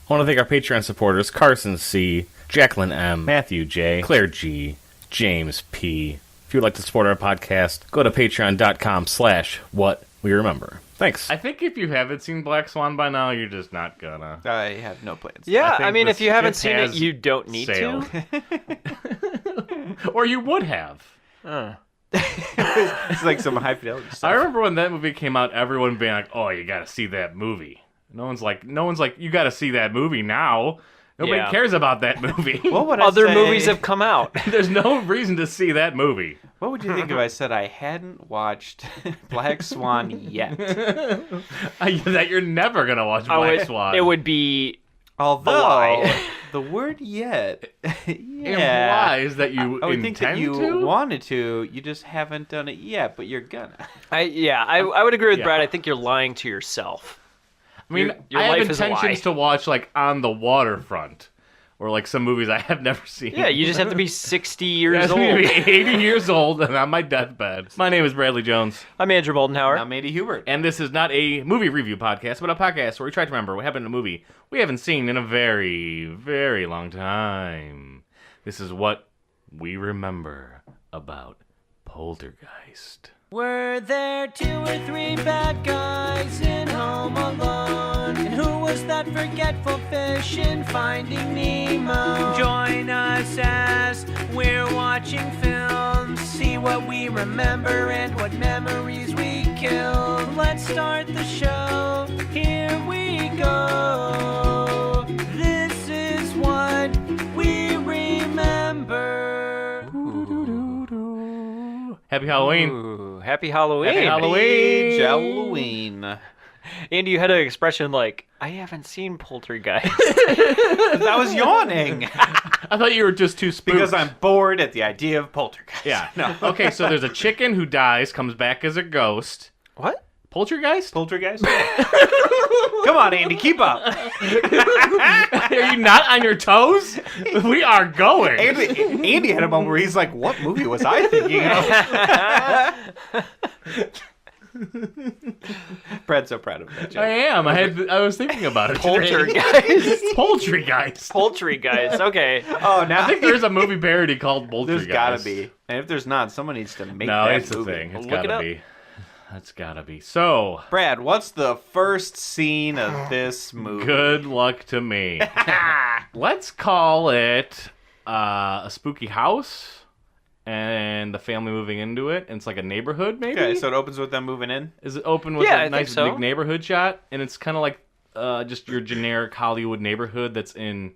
I want to thank our Patreon supporters, Carson C., Jacqueline M., Matthew J., Claire G., James P. If you would like to support our podcast, go to patreon.com/whatweremember. Thanks. I think if you haven't seen Black Swan by now, you're just not gonna. I have no plans. Yeah, I mean, if you haven't seen it, you don't need to. Or you would have. It's like some high fidelity stuff. I remember when that movie came out, everyone being like, "Oh, you got to see that movie." No one's like, "You got to see that movie now." Nobody cares about that movie. What would Other movies have come out. There's no reason to see that movie. What would you think if I said I hadn't watched Black Swan yet? That you're never gonna watch Black Swan. It would be. Although the word "yet" implies that you I would think that you to? wanted to, you just haven't done it yet, but you're gonna. I would agree with Brad. I think you're lying to yourself. I mean, your I life have is a lie. intentions to watch like On the Waterfront, or like some movies I have never seen. Yeah, you just have to be 60 years old. old. Be 80 years old and on my deathbed. My name is Bradley Jones. I'm Andrew Moldenhauer. I'm Andy Hubert. And this is not a movie review podcast, but a podcast where we try to remember what happened in a movie we haven't seen in a very, very long time. This is what we remember about Poltergeist. Were there 2 or 3 bad guys in Home Alone? And who was that forgetful fish in Finding Nemo? Join us as we're watching films. See what we remember and what memories we killed. Let's start the show. Here we go. This is what we remember. Happy Halloween. Ooh, happy Halloween. Happy Halloween. Halloween. Andy, you had an expression like, I haven't seen Poltergeist. I was yawning. I thought you were just too spooked. Because I'm bored at the idea of Poltergeist. Yeah. No. Okay, so there's a chicken who dies, comes back as a ghost. What? Poltergeist? Poltergeist? Come on, Andy, keep up. Are you not on your toes? We are going. Andy had a moment where he's like, what movie was I thinking of? Brad's so proud of that joke. I am. I was thinking about it. Poltergeist. Poltergeist. Poltergeist. Okay. Oh, now I think there's a movie parody called Poltergeist. There's gotta be. And if there's not, someone needs to make no, that it's movie. a thing. It's Look gotta it be. That's gotta be. So, Brad, what's the first scene of this movie? good luck to me. Let's call it a spooky house and the family moving into it. And it's like a neighborhood, maybe? Okay, so it opens with them moving in? Is it open with Yeah, I a think nice so. big neighborhood shot? And it's kind of like just your generic Hollywood neighborhood that's in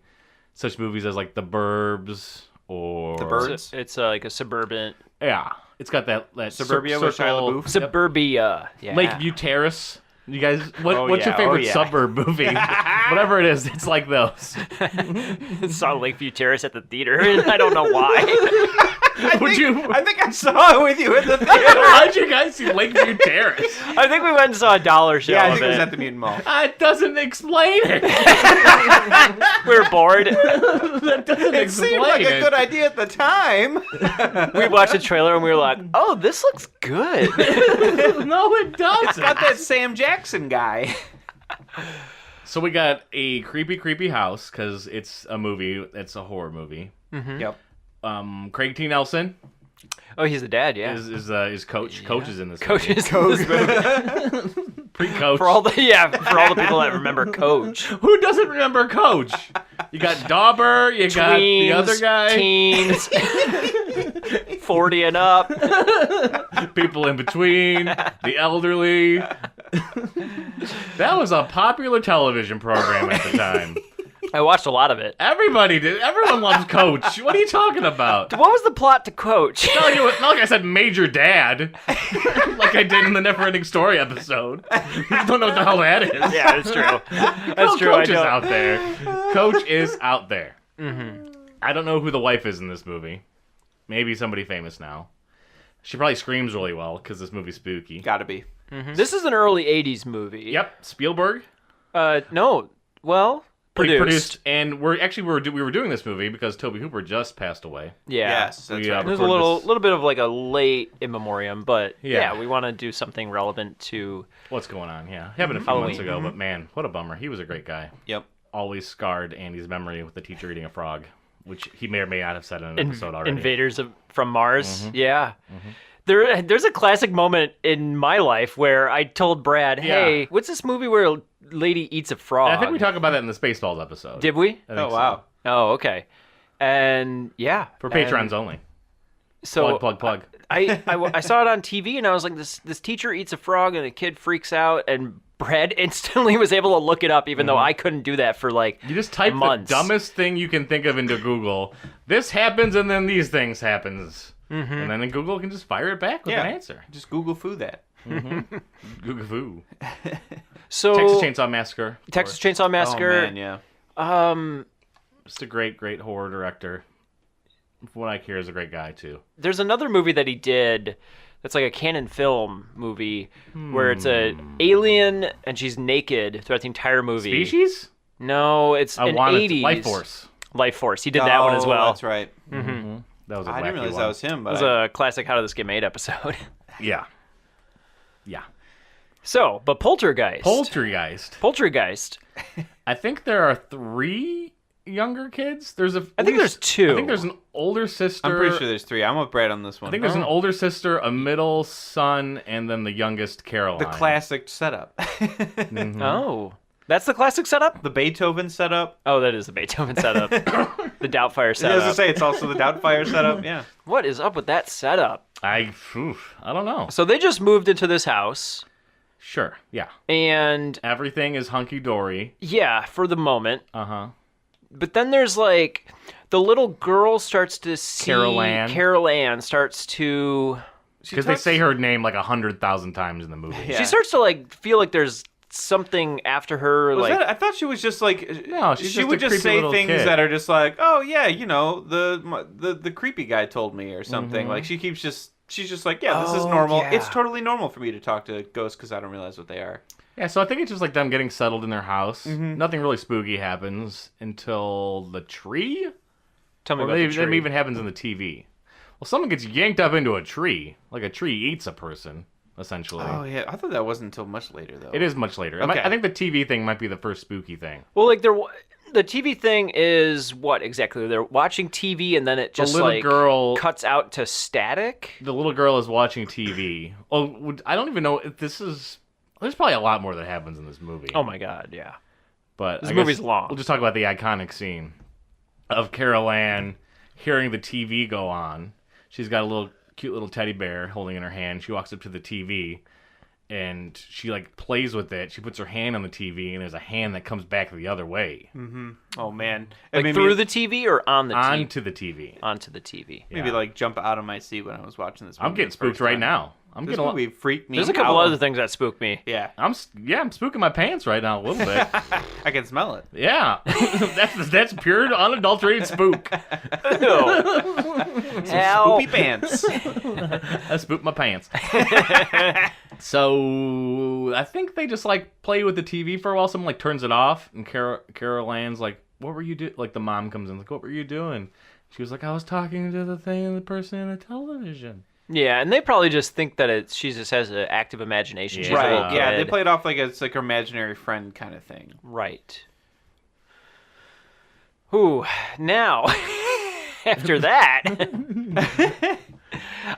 such movies as like The Burbs or... The Birds? It's like a suburban... Yeah. It's got that Suburbia with Shia LaBeouf? Suburbia. Yeah. Lakeview Terrace. You guys, what's Oh, your yeah. favorite Oh, yeah. suburb movie? Whatever it is, it's like those. Saw Lakeview Terrace at the theater, and I don't know why. I think I saw it with you in the theater. How'd you guys see Lakeview Terrace? I think we went and saw a dollar show Yeah, I of think it was it. at the Mutant Mall. It doesn't explain it. We were bored. That doesn't It explain seemed like it. a good idea at the time. We watched the trailer, and we were like, oh, this looks good. No, it doesn't. Got that Sam Jackson guy. So we got a creepy house because it's a movie. It's a horror movie. Yep. Craig T. Nelson Oh, he's the dad, yeah. is Coach. Coach is in this. Coach movie. is Pre-Coach. for all the people that remember Coach. Who doesn't remember Coach? You got Dauber. You got the other guy. Teens, 40 and up. People in between, the elderly. That was a popular television program at the time. I watched a lot of it. Everybody did. Everyone loves Coach. What are you talking about? What was the plot to Coach? Not like I said Major Dad, like I did in the Never Ending Story episode. You don't know what the hell that is. Yeah, it's true. That's true. Coach I is don't. out there. Coach is out there. Mm-hmm. I don't know who the wife is in this movie. Maybe somebody famous now. She probably screams really well because this movie's spooky. Gotta be. Mm-hmm. This is an early 80s movie. Yep, Spielberg. No. Well, produced. And we were doing this movie because Toby Hooper just passed away. Yeah. Yes, that's right. There's a little bit of like a late in memoriam, but Yeah. we want to do something relevant to What's going on? Yeah, happened a few months ago, but man, what a bummer. He was a great guy. Yep. always scarred Andy's memory with the teacher eating a frog, which he may or may not have said in an episode already. Invaders from Mars. Yeah. There's a classic moment in my life where I told Brad, hey, what's this movie where a lady eats a frog? And I think we talked about that in the Spaceballs episode. Did we? I think Oh, so. wow. Oh, okay. And yeah. For patrons only. So Plug. I saw it on TV and I was like, this teacher eats a frog and the kid freaks out, and Brad instantly was able to look it up, even though I couldn't do that for like You just type months. the dumbest thing you can think of into Google. This happens and then these things happens. And then Google can just fire it back with an answer. Just Google foo that. Google foo. So Texas Chainsaw Massacre. of Texas course. Chainsaw Massacre. Oh, man, yeah. Just a great horror director. From what I hear, is a great guy too. There's another movie that he did that's like a canon film movie where it's a alien and she's naked throughout the entire movie. Species? No, it's I an want 80s. Life Force. Life Force. He did that one as well. That's right. That was a I didn't wacky realize one. that was him, It but was a classic How Did This Get Made episode. Yeah. So, but Poltergeist. Poltergeist. I think there are 3 younger kids. I think there's 2. I think there's an older sister. I'm pretty sure there's 3. I'm with Brad on this one. I think there's an older sister, a middle son, and then the youngest Caroline. The classic setup. Oh. That's the classic setup? The Beethoven setup. Oh, that is the Beethoven setup. The Doubtfire I was setup. gonna say it's also the Doubtfire setup. Yeah. What is up with that setup? I don't know. So they just moved into this house, Sure. Yeah. and Everything is hunky dory. yeah, for the moment. Uh-huh. But then there's like the little girl starts to see Carol Ann. Carol Ann starts to Because they say her name like 100,000 times in the movie. Yeah. she starts to like feel like there's something after her. Was like that, I thought she was just like No, she's she just would a just creepy say little things kid. that are just like, oh yeah, you know, the creepy guy told me or something. Like she's just like, yeah, this is normal. yeah. It's totally normal for me to talk to ghosts because I don't realize what they are. Yeah, so I think it's just like them getting settled in their house. Nothing really spooky happens until the tree. tell me Or about maybe the that tree. even happens in the TV. Well, someone gets yanked up into a tree. Like a tree eats a person, essentially. Oh yeah, I thought that wasn't until much later though. It is much later. Okay. I think the TV thing might be the first spooky thing. Well, like the TV thing is what exactly? They're watching TV and then it just little like girl- cuts out to static. The little girl is watching TV. Oh, I don't even know if this is... There's probably a lot more that happens in this movie. Oh my god, yeah. But This I movie's guess long. We'll just talk about the iconic scene of Carol Ann hearing the TV go on. She's got a cute little teddy bear holding in her hand. She walks up to the TV and she like plays with it. She puts her hand on the TV and there's a hand that comes back the other way Oh man, Like through the TV or on the TV? onto the TV. Onto the TV. maybe Yeah. like jump out of my seat when I was watching this movie. I'm getting the first spooked right time. now. This movie freaked me There's a couple out. other things that spook me. Yeah, I'm spooking my pants right now a little bit. I can smell it. Yeah, that's pure unadulterated spook. Help. Spoopy pants. I spooked my pants. So I think they just like play with the TV for a while. Someone like turns it off, and Carol Ann's like, "What were you doing?" Like the mom comes in, like, "What were you doing?" She was like, "I was talking to the person in the television." Yeah, and they probably just think that she just has an active imagination. She's a little Right. Yeah, they kid. play it off like it's like her imaginary friend kind of thing. Right. Ooh, now, after that,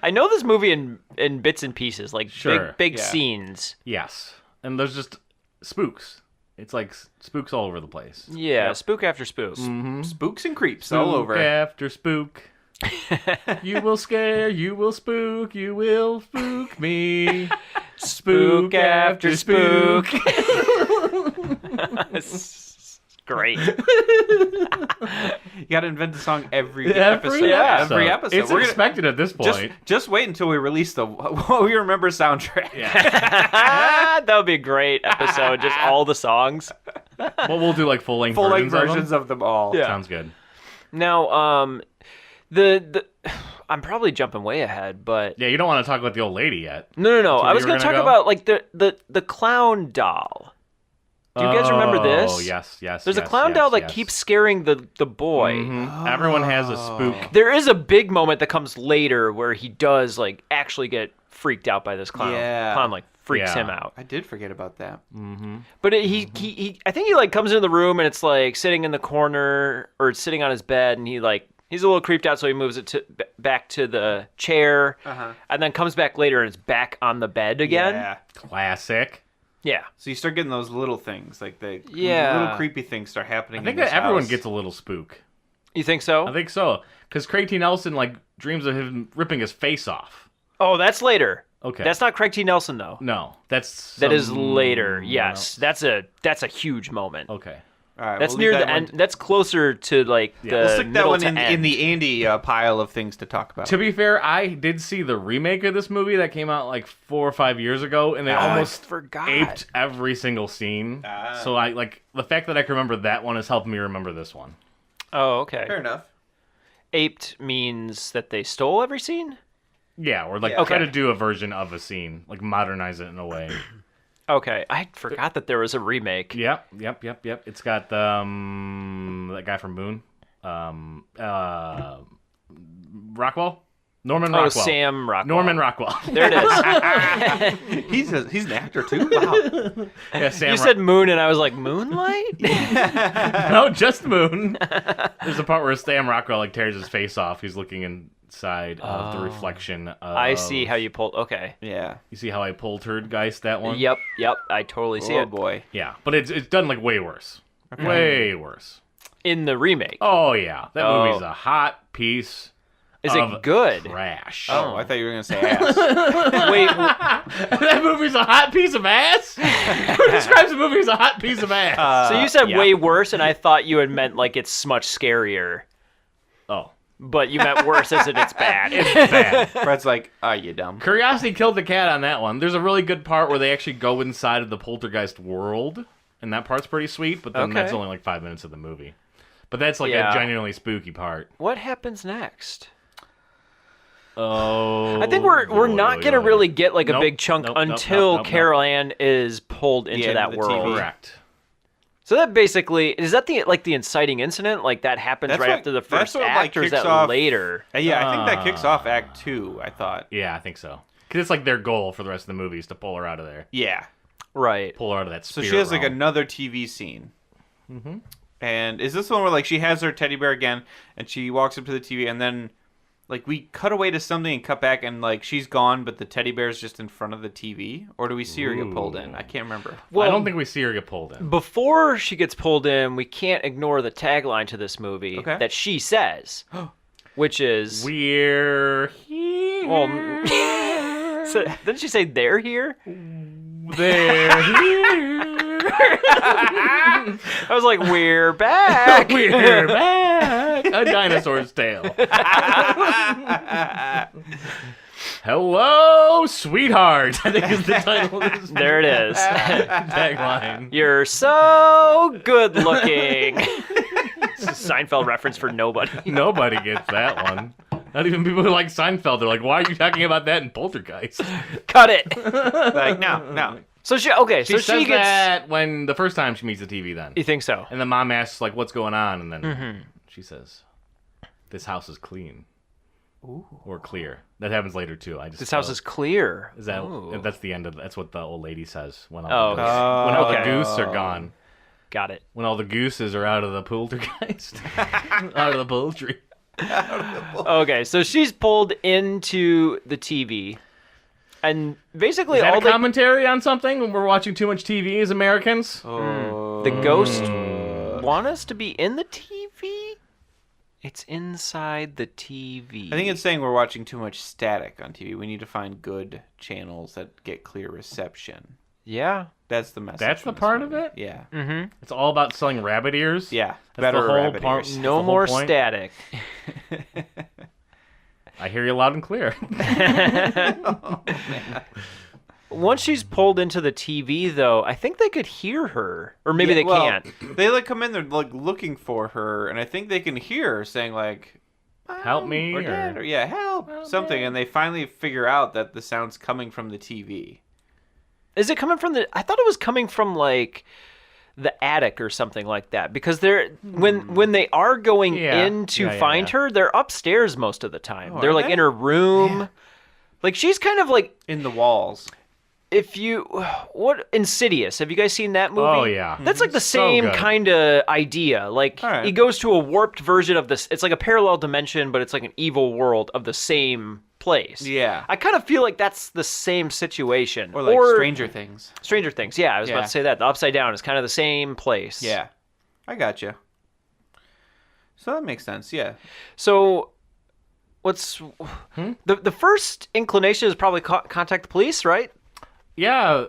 I know this movie in bits and pieces, like Sure, big yeah. scenes. Yes, and there's just spooks. It's like spooks all over the place. Yeah, Yep. spook after spook. Spooks and creeps all over. Spook after spook. You will scare, you will spook me. Spook after spook. Great. You got to invent a song every episode. Every episode. It's expected at this point. Just wait until we release the What We Remember soundtrack. That would be a great episode. Just all the songs. Well, we'll do like full-length Full-length versions versions of of them all. Yeah. Sounds good. Now, the I'm probably jumping way ahead, but Yeah, you don't want to talk about the old lady yet. no. where I was you were going to gonna talk go? about like the clown doll. Do you guys remember this? Oh, yes. There's a clown doll that keeps scaring the boy. Mhm. Everyone has a spook. There is a big moment that comes later where he does like actually get freaked out by this clown. Yeah. Clown like freaks Yeah. him out. I did forget about that. But he I think he like comes into the room and it's like sitting in the corner or it's sitting on his bed and he's a little creeped out, so he moves it back to the chair, and then comes back later and it's back on the bed again. Yeah. Classic. Yeah. So you start getting those little things, like the little creepy things start happening. I think in that this everyone house. gets a little spook. You think so? I think so. Because Craig T. Nelson, like, dreams of him ripping his face off. Oh, that's later. Okay. That's not Craig T. Nelson though. No, That is later. Yes, that's a huge moment. Okay. All right, That's we'll near leave the that end. one- That's closer to like the We'll stick that middle one to in end. the Andy pile of things to talk about. To be fair, I did see the remake of this movie that came out like 4 or 5 years ago, and they almost forgot. aped every single scene. So I like the fact that I can remember that one is helping me remember this one. Oh, okay. Fair enough. Aped means that they stole every scene? Yeah, or like Yeah. try Okay. to do a version of a scene, like modernize it in a way. Okay. I forgot that there was a remake. Yep. It's got that guy from Moon, Rockwell, Norman Oh, Rockwell. Sam Rockwell. Norman Rockwell. There it is. He's an actor too. Wow. Yeah, Sam. You said moon, and I was like, Moonlight? No, just Moon. There's a part where Sam Rockwell like tears his face off. He's looking inside of the reflection. Of, I see how you pulled. Okay. Yeah. You see how I Poltergeist that one? Yep. I totally see Oh it. boy. Yeah, but it's done like way worse. Way worse. In the remake. Oh yeah, that Oh. movie's a hot piece. Is of it good? Trash. Oh, I thought you were gonna say ass. Wait, That movie's a hot piece of ass? Who describes a movie as a hot piece of ass? so you said yeah. way worse, and I thought you had meant like it's much scarier. Oh. But you meant worse as in it's bad. It's bad. Fred's like, are you dumb? Curiosity killed the cat on that one. There's a really good part where they actually go inside of the Poltergeist world, and that part's pretty sweet, but then Okay. that's only like 5 minutes of the movie. But that's like Yeah. a genuinely spooky part. What happens next? Oh. I think we're not gonna really get like a Nope, big chunk nope, nope, until nope. Carol Ann is pulled into end that of the world. TV. Correct. So that basically is that the inciting incident? Like that happens That's right what- after the that's first what, act, like, or is kicks that off- later? Yeah, I think that kicks off Act 2. I thought. Yeah, I think so. Because it's like their goal for the rest of the movie is to pull her out of there. Yeah. Right. Pull her out of that So spirit she has like realm. another TV scene. Mm-hmm. And is this the one where like she has her teddy bear again, and she walks up to the TV, and then like we cut away to something and cut back, and like she's gone, but the teddy bear's just in front of the TV, or do we see her get pulled in? I can't remember. I don't think we see her get pulled in. Before she gets pulled in, we can't ignore the tagline to this movie Okay. that she says, which is We're here. well. So, didn't she say they're here? They're here. I was like, we're back. We're back. A dinosaur's tale. Hello, sweetheart. I think is the title of this There it is. tagline. You're so good looking. It's a Seinfeld reference for nobody. Nobody gets that one. Not even people who like Seinfeld. They're like, why are you talking about that in Poltergeist? Cut it. Like no. So she She says gets. that when the first time she meets the TV then. You think so? And the mom asks, like, what's going on? And then she says, this house is clean. Ooh. Or clear. That happens later, too. This house is clear. Is that? Ooh. That's the end of. That's what the old lady says when Oh, all, the, okay. when all Okay. the goose are gone. Got it. When all the gooses are out of the Poltergeist. Out of the poultry. Okay, so she's pulled into the TV, and basically Is that all a commentary on something when we're watching too much TV as Americans? the ghost want us to be in the TV. It's inside the TV. I think it's saying we're watching too much static on TV. We need to find good channels that get clear reception. yeah. That's the message. That's from the this part of movie. it? Yeah. It's all about selling rabbit ears? Yeah. That's Better the whole rabbit part. ears. That's No the whole more point? static. I hear you loud and clear. Once she's pulled into the TV, though, I think they could hear her, or maybe they Well, can't. They like come in there like looking for her, and I think they can hear her saying like, Help me, or or- Dad, or yeah, help, something, and they finally figure out that the sound's coming from the TV. Is it coming from the? I thought it was coming from like the attic or something like that, because they're when they are going Yeah. in to Yeah, find yeah. her, they're upstairs most of the time. Oh, they're are like they? in her room. Like she's kind of like In the walls. what Insidious? Have you guys seen that movie? Oh, yeah. That's like the So same good. kind of idea. Like right. he goes to a warped version of this. It's like a parallel dimension, but it's like an evil world of the same place. Yeah. I kind of feel like that's the same situation. Or like Stranger Things. Stranger Things. Yeah, I was about Yeah. to say that. The Upside Down is kind of the same place. Yeah. I got you. So that makes sense, yeah. So what's the first inclination is probably contact the police, right? Yeah,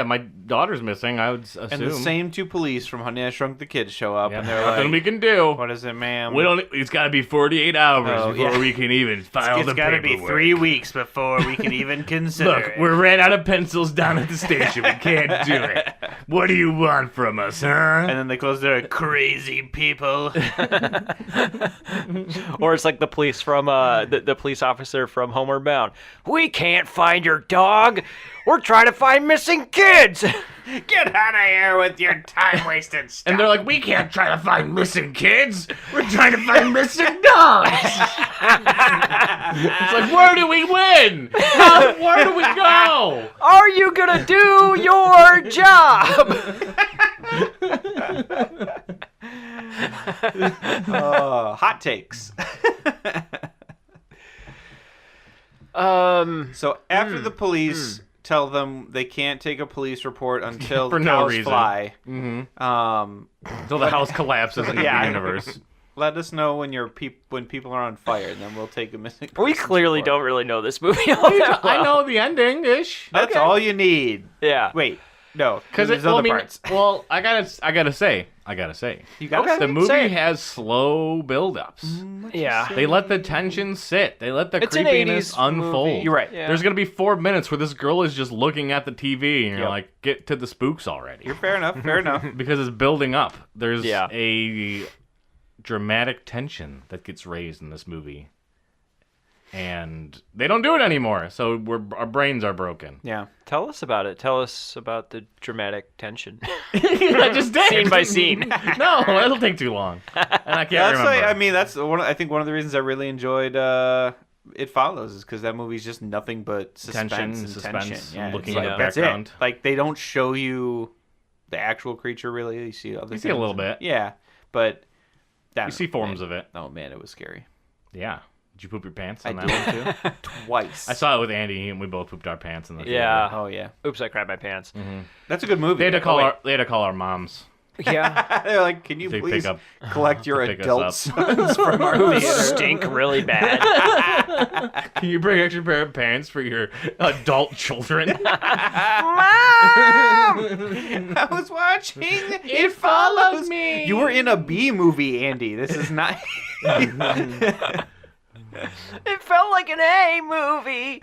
my daughter's missing, I would assume. And the same two police from Honey, I Shrunk the Kids show up, Yeah, and they're nothing like, we can do. what is it, ma'am? It's got to be 48 hours before yeah. we can even file the paperwork. It's got to be 3 weeks before we can even consider Look, it. we're ran out of pencils down at the station. We can't do it. What do you want from us, huh? And then they close their crazy people. Or it's like the police from the police officer from Homeward Bound. We can't find your dog. We're trying to find missing kids. Get out of here with your time-wasted stuff. And they're like, we can't try to find missing kids. We're trying to find missing dogs. It's like, where do we win? Where do we go? Are you gonna do your job? Hot takes. So after the police tell them they can't take a police report until For the no cows reason. fly, Until the house collapses in the universe. let us know when when people are on fire, and then we'll take a missing We persons clearly report. don't really know this movie all that well. I know the ending-ish. That's all you need. Yeah. Wait, no, Because there's other parts. Well, I gotta say, You gotta the say movie it. has slow build-ups. Yeah. They let the tension sit. They let the It's an creepiness 80s unfold. movie. You're right. Yeah. There's gonna be 4 minutes where this girl is just looking at the TV, and you're Yep. like, get to the spooks already. You're fair enough. Fair enough. Because it's building up. There's Yeah. a dramatic tension that gets raised in this movie, and they don't do it anymore. So our brains are broken. Yeah. Tell us about it. Tell us about the dramatic tension. I just did. Scene by scene. No, it'll take too long, and I can't That's remember. like, I mean, that's one. I think one of the reasons I really enjoyed It Follows is because that movie's just nothing but suspense and suspense, tension. Yeah, looking it's at like, the that's background. it. Like they don't show you the actual creature really. You see other. You see a things. little bit. Yeah, but You see forms of it. Oh man, it was scary. Yeah. Did you poop your pants on I that one too? Twice. I saw it with Andy, and we both pooped our pants in the theater. Yeah. Oh yeah, Oops, I crapped my pants. that's a good movie. They had to call Oh, wait. They had to call our moms. Yeah. They're like, can you They please pick up- collect your pick us adult up." sons from our Who theater? stink really bad. Can you bring extra pair of pants for your adult children? I was watching. It follows me. You were in a B movie, Andy. This is not. It felt like an A movie.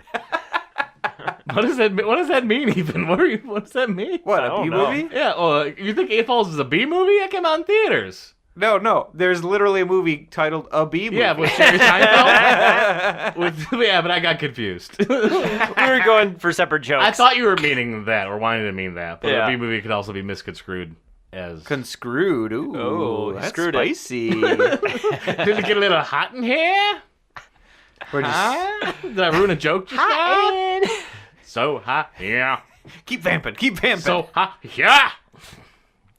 What does that mean? Even what does that mean? What, I a don't B know. movie? Yeah. Well, you think It Follows is a B movie? That came out in theaters. No. There's literally a movie titled A B movie. Yeah, with Jerry Seinfeld. But I got confused. We were going for separate jokes. I thought you were meaning that or wanting to mean that, but Yeah. a B movie could also be misconstrued as. Conscrewed. Ooh, Oh, that's screwed it. spicy. Did it get a little hot in here? We're just, Did I ruin a joke just now? So hot, yeah. keep vamping. Keep vamping. So hot, yeah.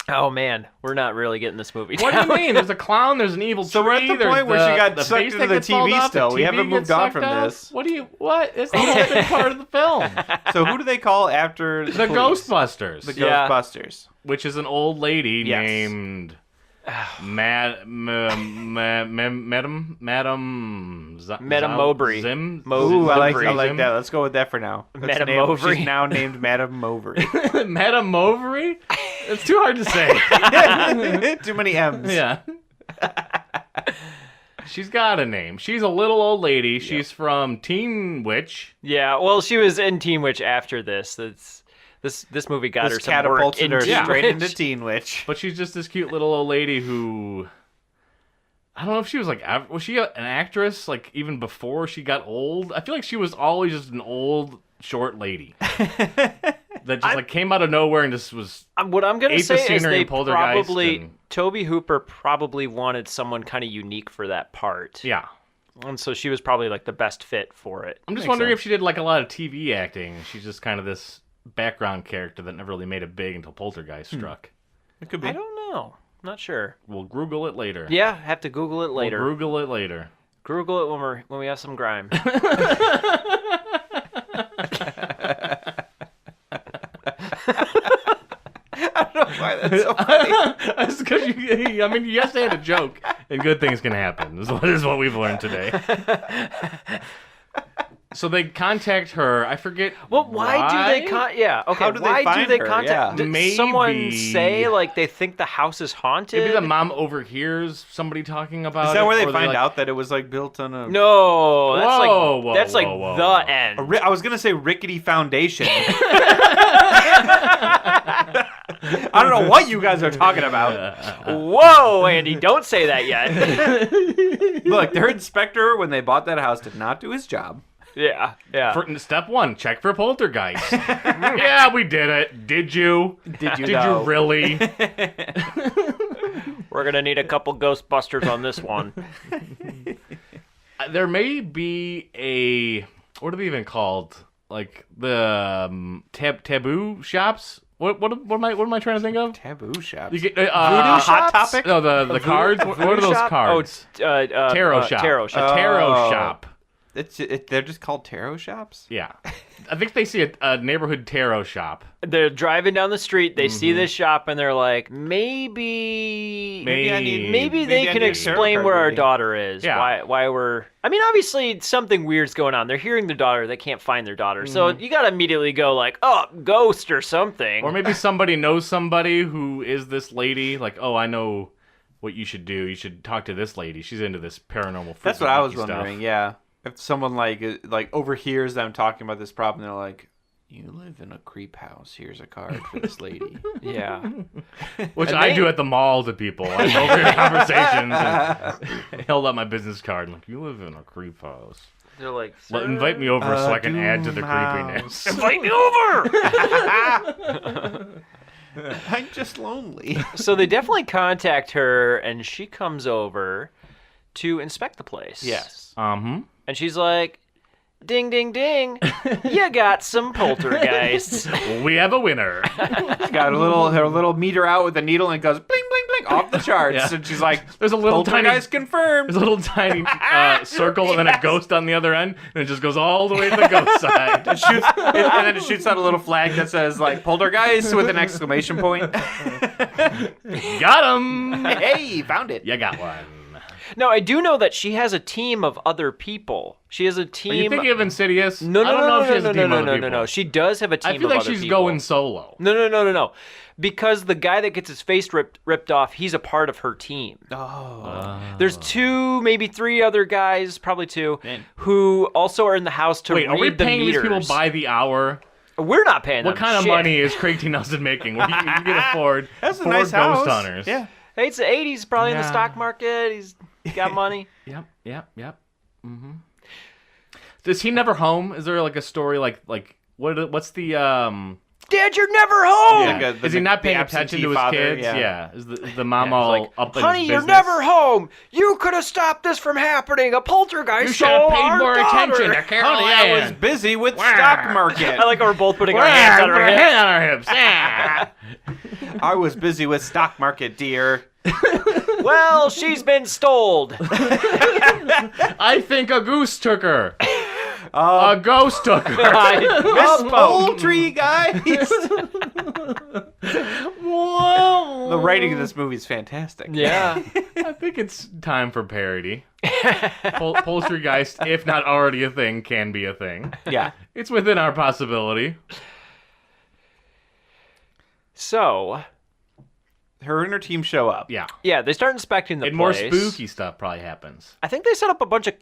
Oh man, we're not really getting this movie. What do down. you mean? There's a clown. There's an evil tree. we're at the there's point where she got the sucked face into that the gets fall TV off, still. the We haven't TV moved gets on sucked from out. this. What? It's the whole big part of the film. So who do they call after The police? Ghostbusters, The Yeah. Ghostbusters. which is an old lady Yes. named Madam Mowbray. Zim. Ooh, I like Zim. that. Let's go with that for now. Madam Mowbray. She's now named Madam Mowbray. Madam Mowbray? It's too hard to say. Too many M's. Yeah. She's got a name. She's a little old lady. She's from Teen Witch. Yeah, well, she was in Teen Witch after this. This movie got her This some work catapulted her in straight Teen into Witch. Teen Witch. But she's just this cute little old lady who... I don't know if she was like... Was she an actress, like, even before she got old? I feel like she was always just an old, short lady. That just, like, came out of nowhere and just was... What I'm gonna ate the say is scenery they in Poltergeist probably and- Tobe Hooper probably wanted someone kind of unique for that part. Yeah. And so she was probably like the best fit for it. I'm just Makes wondering sense. if she did, like, a lot of TV acting. She's just kind of this background character that never really made it big until Poltergeist struck. It could be. I don't know. Not sure. We'll Google it later. Yeah, have to Google it later. We'll Google it later. Google it when we have some grime. I don't know why that's so funny. That's because you have to add a joke, and good things can happen. Is what we've learned today. So they contact her. I forget. Well, why do they Yeah, okay. How do they why find do they her? contact? Yeah. Did someone Maybe- say like they think the house is haunted? Maybe the mom overhears somebody talking about it. Is that where they or find like, out that it was like built on a? No, that's Whoa, like whoa, that's like whoa, whoa, the whoa. end. I was gonna say rickety foundation. I don't know what you guys are talking about. Whoa, Andy, don't say that yet. Look, their inspector when they bought that house did not do his job. Yeah. Step 1, check for poltergeist. Yeah, we did it. Did you? Did you? Did though? you really? We're gonna need a couple Ghostbusters on this one. There may be a, what are they even called? Like the taboo shops. What am I trying to think of? Taboo shops. You get, Voodoo Hot shops? Topic? No, the cards. What are those shop? cards? Oh, Tarot shop. Tarot shop. A tarot Oh. shop. They're just called tarot shops. Yeah, I think they see a neighborhood tarot shop. They're driving down the street. They see this shop, and they're like, maybe they can explain where our daughter is. Yeah. Why we're. I mean, obviously something weird's going on. They're hearing their daughter. They can't find their daughter. So you got to immediately go like, oh, ghost or something. Or maybe somebody knows somebody who is this lady. Like, oh, I know what you should do. You should talk to this lady. She's into this paranormal. That's what I was freaky wondering. stuff. Yeah, if someone like overhears them talking about this problem, they're like, "You live in a creep house. Here's a card for this lady." Yeah. Which And I they- do at the mall to people. I overhear conversations and held up my business card. I'm like, you live in a creep house. They're like, Invite me over so I can add to the creepiness. invite me over. I'm just lonely. So they definitely contact her, and she comes over to inspect the place. Yes. And she's like, ding, ding, ding, you got some poltergeists. We have a winner. She's got her little meter out with a needle and it goes bling, bling, bling off the charts. Yeah. And she's like, There's a little tiny, poltergeist confirmed. there's a little tiny circle and then a ghost on the other end, and it just goes all the way to the ghost side. And then it shoots out a little flag that says like poltergeist with an exclamation point. Got him. Hey, found it. You got one. No, I do know that she has a team of other people. She has a team. Are you thinking of Insidious? No, I don't know if she has no, a team no, of no, other no, people. no. She does have a team I feel of like other she's people. going solo. No. Because the guy that gets his face ripped off, he's a part of her team. Oh. There's 2, maybe 3 other guys, probably 2, Man. who also are in the house to Wait, read are we the paying meters. these people by the hour? We're not paying them. What kind of shit. money is Craig T. Nelson making? Where you can afford That's a 4 nice ghost house. hunters. Yeah. Hey, it's the 80s, probably in the Yeah. stock market. He's got money. Yep. Mm-hmm. Is he never home? Is there like a story like what's the Dad, you're never home. Yeah. Like is he not the paying attention absentee to his father, kids? yeah. Is the mom Yeah, all like, up in honey, his you're business? never home. You could have stopped this from happening. A poltergeist You should have stole paid our more daughter. attention to Carol Honey, I was Ann. busy with Wah. stock market. I like how we're both putting our hands on Put our her hips. hand on our hips. Yeah. I was busy with stock market, dear. Well, she's been stoled. I think a goose took her. A ghost took her. I misspoke. Poultry, guys. Whoa. The writing of this movie is fantastic. Yeah. I think it's time for parody. Poltergeist, if not already a thing, can be a thing. Yeah. It's within our possibility. So, Her and her team show up. Yeah. yeah, they start inspecting the And more place. spooky stuff probably happens. I think they set up a bunch of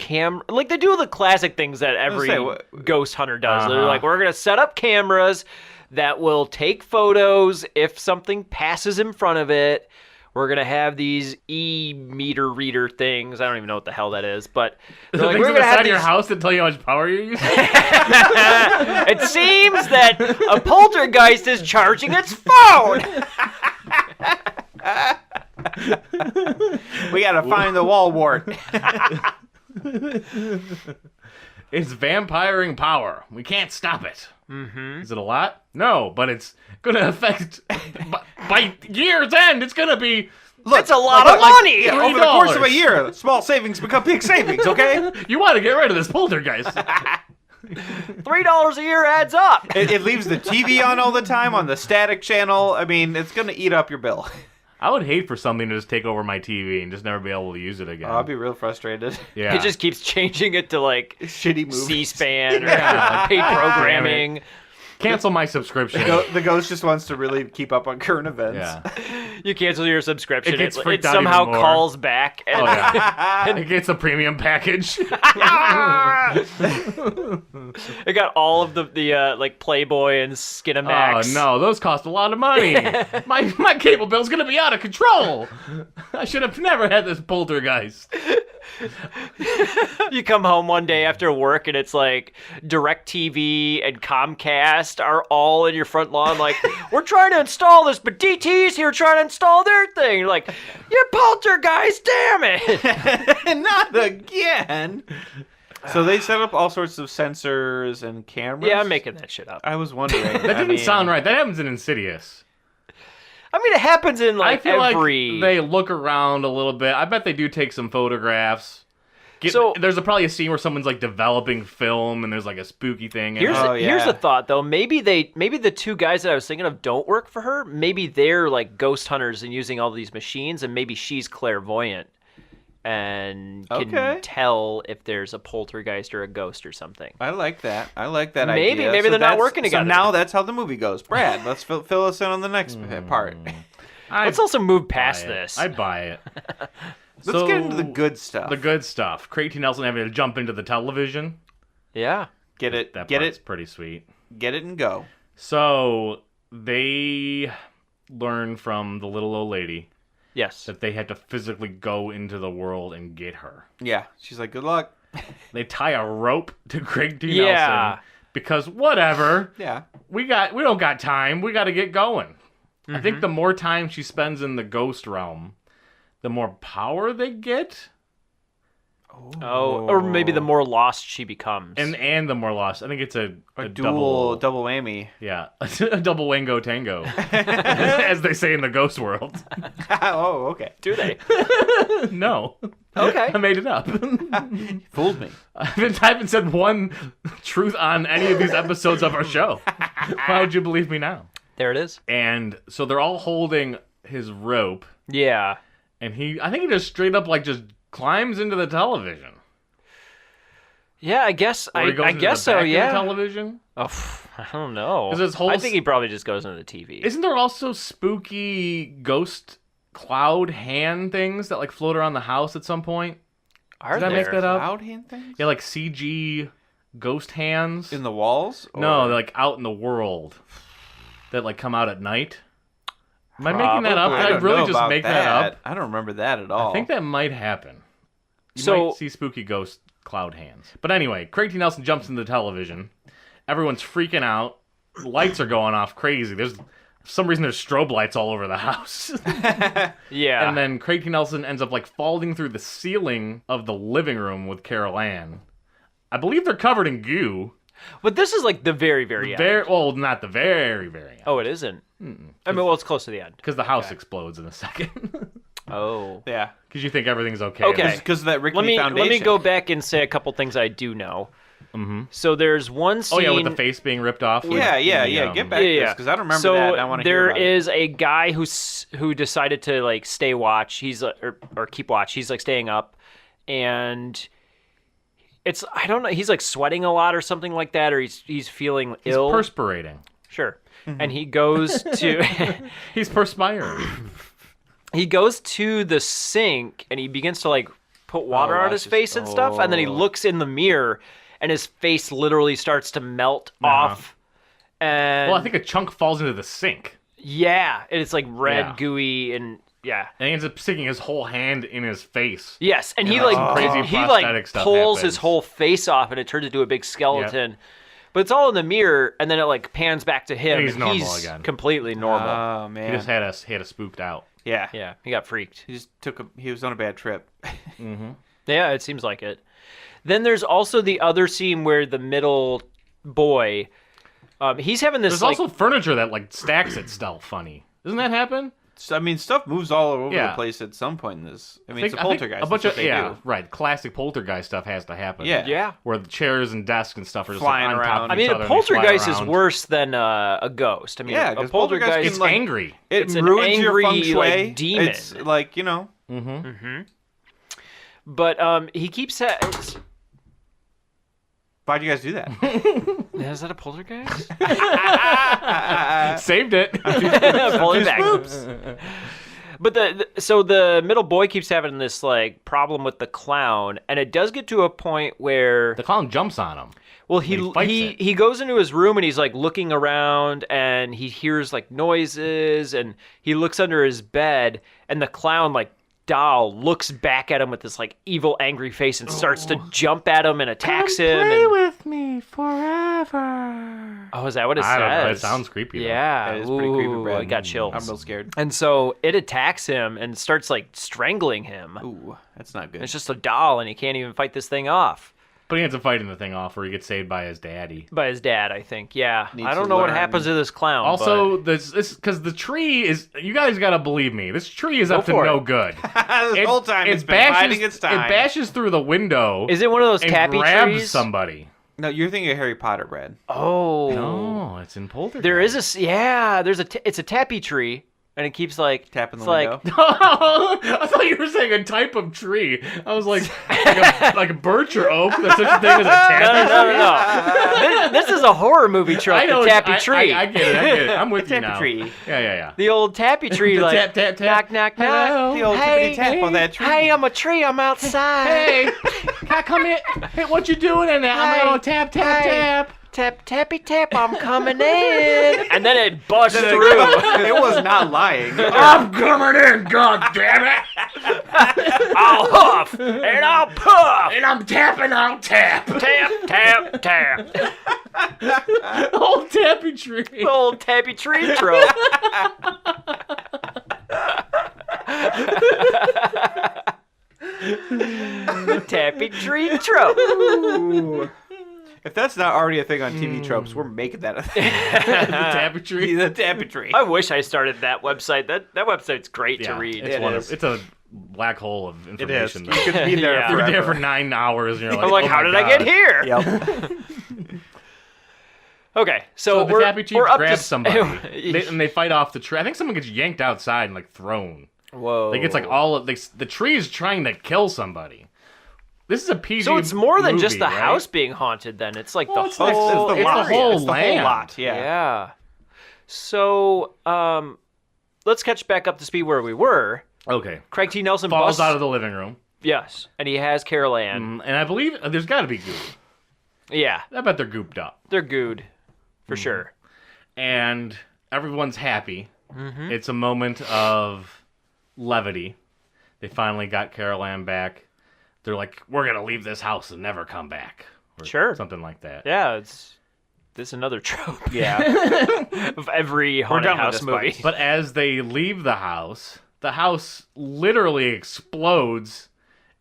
like they do the classic things that every ghost hunter does. They're like, we're gonna set up cameras that will take photos if something passes in front of it. We're gonna have these meter reader things. I don't even know what the hell that is, but they're like, Things we're on the gonna side have of your these. house that tell you how much power you're using. It seems that a poltergeist is charging its phone. We gotta find the wall wart. It's vampiring power. We can't stop it. Mm-hmm. Is it a lot? No, but it's going to affect, by year's end, it's going to be... Look, it's a lot of money! Yeah, over the course of a year, small savings become big savings, okay? You want to get rid of this poltergeist. $3 a year adds up. It leaves the TV on all the time on the static channel. I mean, it's going to eat up your bill. I would hate for something to just take over my TV and just never be able to use it again. I'd be real frustrated. Yeah. It just keeps changing it to like shitty movies. C-SPAN or like paid programming. Cancel my subscription. The ghost just wants to really keep up on current events. Yeah. You cancel your subscription. It somehow even more. calls back. And It gets a premium package. It got all of the like Playboy and Skinamax. Oh no, those cost a lot of money. my cable bill's gonna be out of control. I should have never had this poltergeist. You come home one day after work and it's like DirecTV and Comcast are all in your front lawn like, we're trying to install this, but DT's here trying to install their thing. You're like, you poltergeist, damn it. Not again. So they set up all sorts of sensors and cameras? Yeah, I'm making that shit up. I was wondering. That didn't sound right. That happens in Insidious. I mean, it happens in like I feel every... like they look around a little bit. I bet they do take some photographs. There's probably a scene where someone's like developing film and there's like a spooky thing. Here's a thought though. Maybe the two guys that I was thinking of don't work for her. Maybe they're like ghost hunters and using all these machines, and maybe she's clairvoyant and can tell if there's a poltergeist or a ghost or something. I like that. idea. Maybe they're not working together. So now that's how the movie goes. Brad, let's fill us in on the next part. Let's also move past this. I'd buy it. Let's get into the good stuff. The good stuff. Craig T. Nelson having to jump into the television. Yeah. Get it. That get part's it. pretty sweet. Get it and go. So they learn from the little old lady. Yes. That they had to physically go into the world and get her. Yeah. She's like, good luck. They tie a rope to Craig T. Nelson because whatever. Yeah. We don't got time. We got to get going. Mm-hmm. I think the more time she spends in the ghost realm, the more power they get. Oh, or maybe the more lost she becomes. And the more lost. I think it's a double whammy. Yeah, a double wango tango, as they say in the ghost world. Oh, okay. Do they? No. Okay. I made it up. Fooled me. I haven't said one truth on any of these episodes of our show. Why would you believe me now? There it is. And so they're all holding his rope. Yeah. And I think he just straight up just climbs into the television. Yeah, I guess. I guess so. Yeah. Television. Oh, I don't know. I think he probably just goes into the TV. Isn't there also spooky ghost cloud hand things that like float around the house at some point? Did I make that up? Cloud hand things? Yeah, like CG ghost hands in the walls. No, they're like out in the world that like come out at night. Am I making that up? Did I really just make that up? I don't remember that at all. I think that might happen. You might see spooky ghost cloud hands. But anyway, Craig T. Nelson jumps into the television. Everyone's freaking out. Lights are going off crazy. For some reason there's strobe lights all over the house. Yeah. And then Craig T. Nelson ends up like falling through the ceiling of the living room with Carol Ann. I believe they're covered in goo. But this is like the very, very end. Well, not the very, very end. Oh, it isn't? I mean, well, it's close to the end. Because the house explodes in a second. Oh. Yeah. Because you think everything's okay. Okay. Because of that Rickety Foundation. Let me go back and say a couple things I do know. Mm-hmm. So there's one scene... Oh, yeah, with the face being ripped off. Yeah. Get back to this, because I don't remember that, and I want to hear about it. There is a guy who decided to, like, stay watch. He's, or keep watch. He's, like, staying up, and... I don't know, he's like sweating a lot or something like that, or he's feeling ill. He's perspirating. Sure. And he goes to... He's perspiring. He goes to the sink, and he begins to like put water on his face and stuff, and then he looks in the mirror, and his face literally starts to melt off. And I think a chunk falls into the sink. Yeah, and it's like red, gooey, and... Yeah, and he ends up sticking his whole hand in his face. Yes, and he pulls his whole face off, and it turns into a big skeleton. Yep. But it's all in the mirror, and then it like pans back to him. And he's normal again. Completely normal. Oh man, he just had us spooked out. Yeah, he got freaked. He was on a bad trip. Mm-hmm. Yeah, it seems like it. Then there's also the other scene where the middle boy He's having this. There's also furniture that like stacks itself funny. Doesn't that happen? I mean, stuff moves all over the place at some point in this. I mean, it's a poltergeist. A bunch of do. right. Classic poltergeist stuff has to happen. Yeah. Where the chairs and desks and stuff are just Flying like, on top around. of I mean, each a other and they fly poltergeist is around. worse than a ghost. I mean, Yeah, a 'cause poltergeist poltergeist It's can, like, angry. It an ruins your feng angry, shui. like, demon. It's like, you know. But he keeps. Why'd you guys do that? Is that a poltergeist? Saved it. Pull it back. But so the middle boy keeps having this like problem with the clown, and it does get to a point where The clown jumps on him. well he fights he goes into his room and he's like looking around and he hears like noises and he looks under his bed and the clown like doll looks back at him with this like evil angry face and starts to jump at him and attacks him. Play And, with me forever. oh, is that what it I says? don't know. It sounds creepy. Though. Yeah, That is pretty creepy, Ooh, Brad. I got chills. I'm real scared. And so it attacks him and starts like strangling him. Ooh, that's not good. It's just a doll and he can't even fight this thing off. But he ends up fighting the thing off where he gets saved by his daddy. By his dad, I think. Yeah. Needs I don't to know what learn. happens to this clown. Also, this because the tree is. You guys gotta believe me. This tree is up to for no it. good. This whole time it's been biding its time. It bashes through the window. is it one of those and tappy grabs trees? somebody. No, you're thinking of Harry Potter, Brad. Oh. No, it's in Poltergeist. There is it's a tappy tree and it keeps like Tapping the it's like, window. I thought you were saying a type of tree. I was like a birch or oak. There's such a thing as a tappy No. this is a horror movie trope, I know the tappy tree. I get it. I'm with you Tappy now. tree. Yeah. The old tappy tree, The like tap, tap, tap. knock, knock, Hello? knock. The old hey, tippity tap on that tree. Hey, I'm a tree. I'm outside. Hey, can I come in? Hey, what you doing in there? I'm Hey, gonna tap, tap, hey. tap. Tap, tappy, tap. I'm coming in. And then it busts It through. was not lying. I'm coming in, god damn it! I'll huff and I'll puff. And I'm tapping, I'll tap. Tap, tap, tap. Old tappy tree. Old tappy tree trope. Tappy tree trope. If that's not already a thing on TV tropes, we're making that a thing. The tappy tree. The tappy tree. I wish I started that website. That website's great to read. It's It wowonderful. is. It's a black hole of It is. information. You could be there Yeah. You're forever. there for 9 hours, and you're like, I'm like, oh how my did God. I get here? Yep. Okay, So the we're, tappy tree we're up grabs to somebody, and they fight off the tree. I think someone gets yanked outside and like thrown. Whoa. Like it's like all of the tree is trying to kill somebody. This is a PG. So it's more than just movie, the right? house being haunted. Then it's like Well, the it's like- whole. it's the lot. whole It's the land. whole lot. Yeah. Yeah. So let's catch back up to speed where we were. Okay. Craig T. Nelson Falls busts out of the living room, yes, and he has Carol Ann. and I believe there's got to be goop. Yeah, I bet they're gooped up, they're good for sure. and everyone's happy. Mm-hmm. It's a moment of levity. They finally got Carol Ann back. They're like, we're gonna leave this house and never come back. Or Sure. something like that. Yeah, this is another trope Yeah. of every haunted done with house this movie. fight. But as they leave the house literally explodes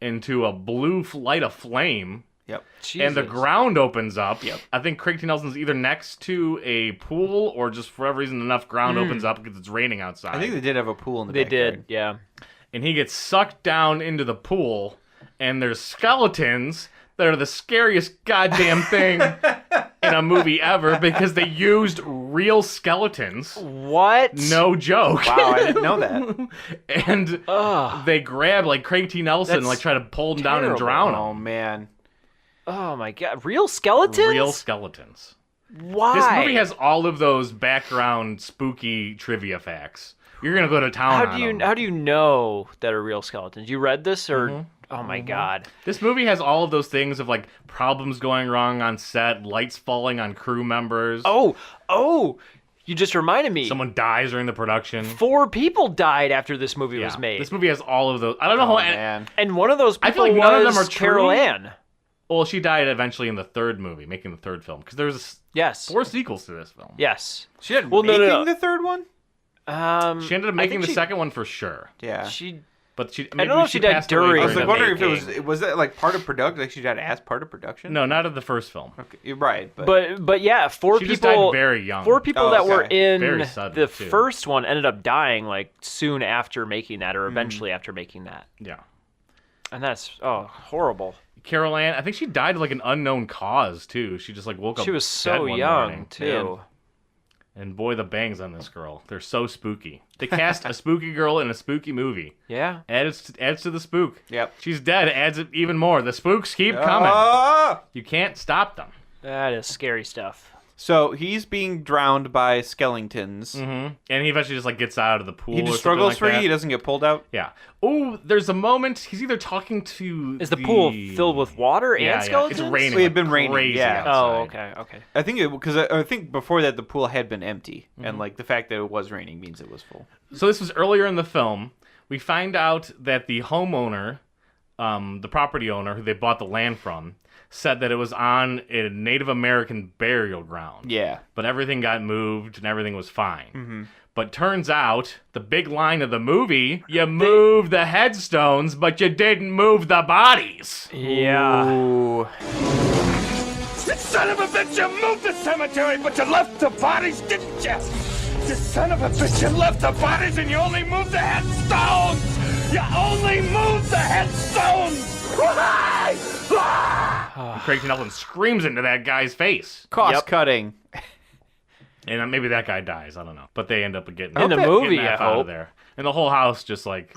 into a blue light of flame, Yep. and the Jesus. ground opens up. Yep. I think Craig T. Nelson's either next to a pool or just for whatever reason enough ground opens up because it's raining outside. I think they did have a pool in the They backyard. did, yeah. And he gets sucked down into the pool, and there's skeletons that are the scariest goddamn thing in a movie ever because they used real skeletons. What? No joke. Wow, I didn't know that. And Ugh. they grab like Craig T. Nelson and That's like try to pull him down and terrible. drown Oh him. man. Oh my god, real skeletons? Real skeletons. Why? This movie has all of those background spooky trivia facts. You're gonna go to town How on do you them. how do you know that are real skeletons? You read this or oh my god. This movie has all of those things of like problems going wrong on set, lights falling on crew members. Oh, you just reminded me. Someone dies during the production. 4 people died after this movie Yeah. was made. This movie has all of those. I don't know Oh how. man. And one of those I people feel like none of them was are Carol true. Ann. Well, she died eventually in the third movie, making the third film, because there's Yes. 4 sequels to this film. Yes. She ended Well, no, making no. the third one? She ended up making think the she- second one for sure. Yeah. She But she, I don't know if she died passed away during I was like the wondering if making. was that like part of production? Like she died as part of production? No, not of the first film. Okay, you're right. But But yeah, four She people. just died very young. 4 people Oh, that were okay. in Very sudden, the too. first one ended up dying like soon after making that, or eventually after making that, Yeah. and that's horrible. Carol Ann, I think she died of like an unknown cause too. She just like woke up. She was dead so one young morning. too. And boy, the bangs on this girl. They're so spooky. They cast a spooky girl in a spooky movie. Yeah. Adds to the spook. Yep. She's dead. Adds it even more. The spooks keep coming. Ah! You can't stop them. That is scary stuff. So he's being drowned by skeletons. Mm-hmm. And he eventually just like gets out of the pool. He or just something struggles like free. that. He doesn't get pulled out. Yeah. Oh, there's a moment. He's either talking to. Is the pool filled with water and Yeah, skeletons? It's raining. It had been raining, crazy yeah. Oh, outside. okay. I think because I think before that the pool had been empty, and like the fact that it was raining means it was full. So this was earlier in the film. We find out that the homeowner, the property owner who they bought the land from, said that it was on a Native American burial ground. Yeah. But everything got moved and everything was fine. Mm-hmm. But turns out, the big line of the movie, you moved the headstones, but you didn't move the bodies. Yeah. Ooh. You son of a bitch, you moved the cemetery, but you left the bodies, didn't you? You son of a bitch, you left the bodies and you only moved the headstones! You only moved the headstones! Why? And Craig T. Nelson screams into that guy's face. Cost cutting. And maybe that guy dies, I don't know. But they end up getting In the getting movie, the F I out hope. of there. And the whole house just like...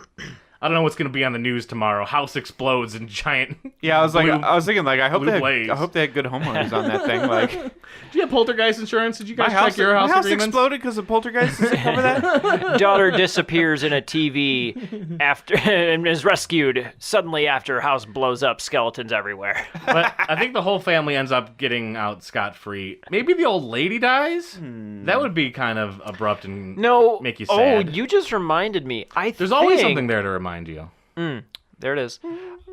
I don't know what's going to be on the news tomorrow. House explodes in giant... Yeah, I was blue- thinking like I hope blue blaze. they had good homeowners on that thing. Like Do you have poltergeist insurance? Did you guys my house, check your house my house agreements? exploded because of poltergeist. Does it cover that? Daughter disappears in a TV after and is rescued suddenly after house blows up. Skeletons everywhere. But I think the whole family ends up getting out scot-free. Maybe the old lady dies? That would be kind of abrupt and No. make you Oh, sad. you just reminded me. There's always something there to remind you. There it is.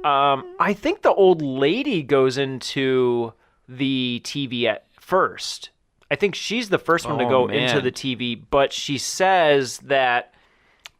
I think the old lady goes into the TV at first. I think she's the first one to Oh, go man. into the TV, but she says that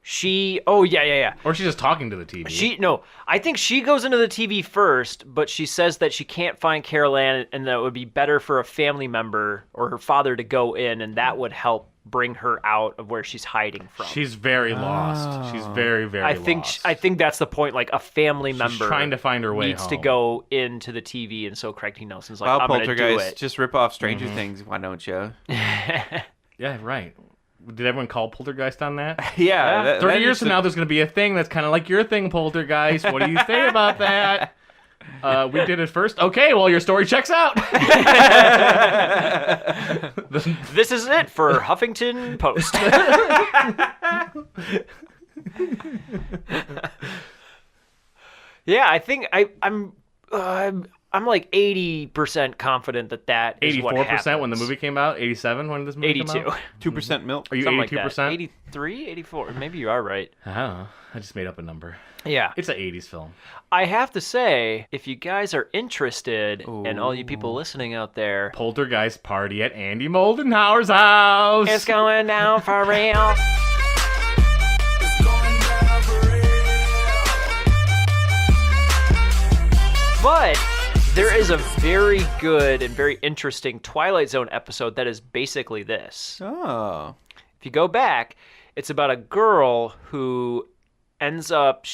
she. Oh yeah. Or she's just talking to the TV. I think she goes into the TV first, but she says that she can't find Carol Ann, and that it would be better for a family member or her father to go in, and that would help bring her out of where she's hiding from. She's very lost. She's very, very lost. I think that's the point. Like a family member trying to find her way needs to home. go into the TV, and so Craig T. Nelson's like, Well, I'm gonna do poltergeist, it. just rip off Stranger Things. Why don't you? Yeah, right. Did everyone call Poltergeist on that? Yeah. that- 30 that years is from now, there's going to be a thing that's kind of like your thing, Poltergeist. What do you say about that? We did it first. Okay, well, your story checks out. This is it for Huffington Post. Yeah, I think I'm like 80% confident that is what 84% happens. when the movie came out. 87 when this movie came 82. out. 2% milk. Are you Something like 82%? that. 83, 84. Maybe you are right. I don't know. I just made up a number. Yeah. It's an 80s film. I have to say, if you guys are interested, and all you people listening out there, Poltergeist party at Andy Moldenhauer's house. it's going down for real. But there is a very good and very interesting Twilight Zone episode that is basically this. Oh. If you go back, it's about a girl who ends up,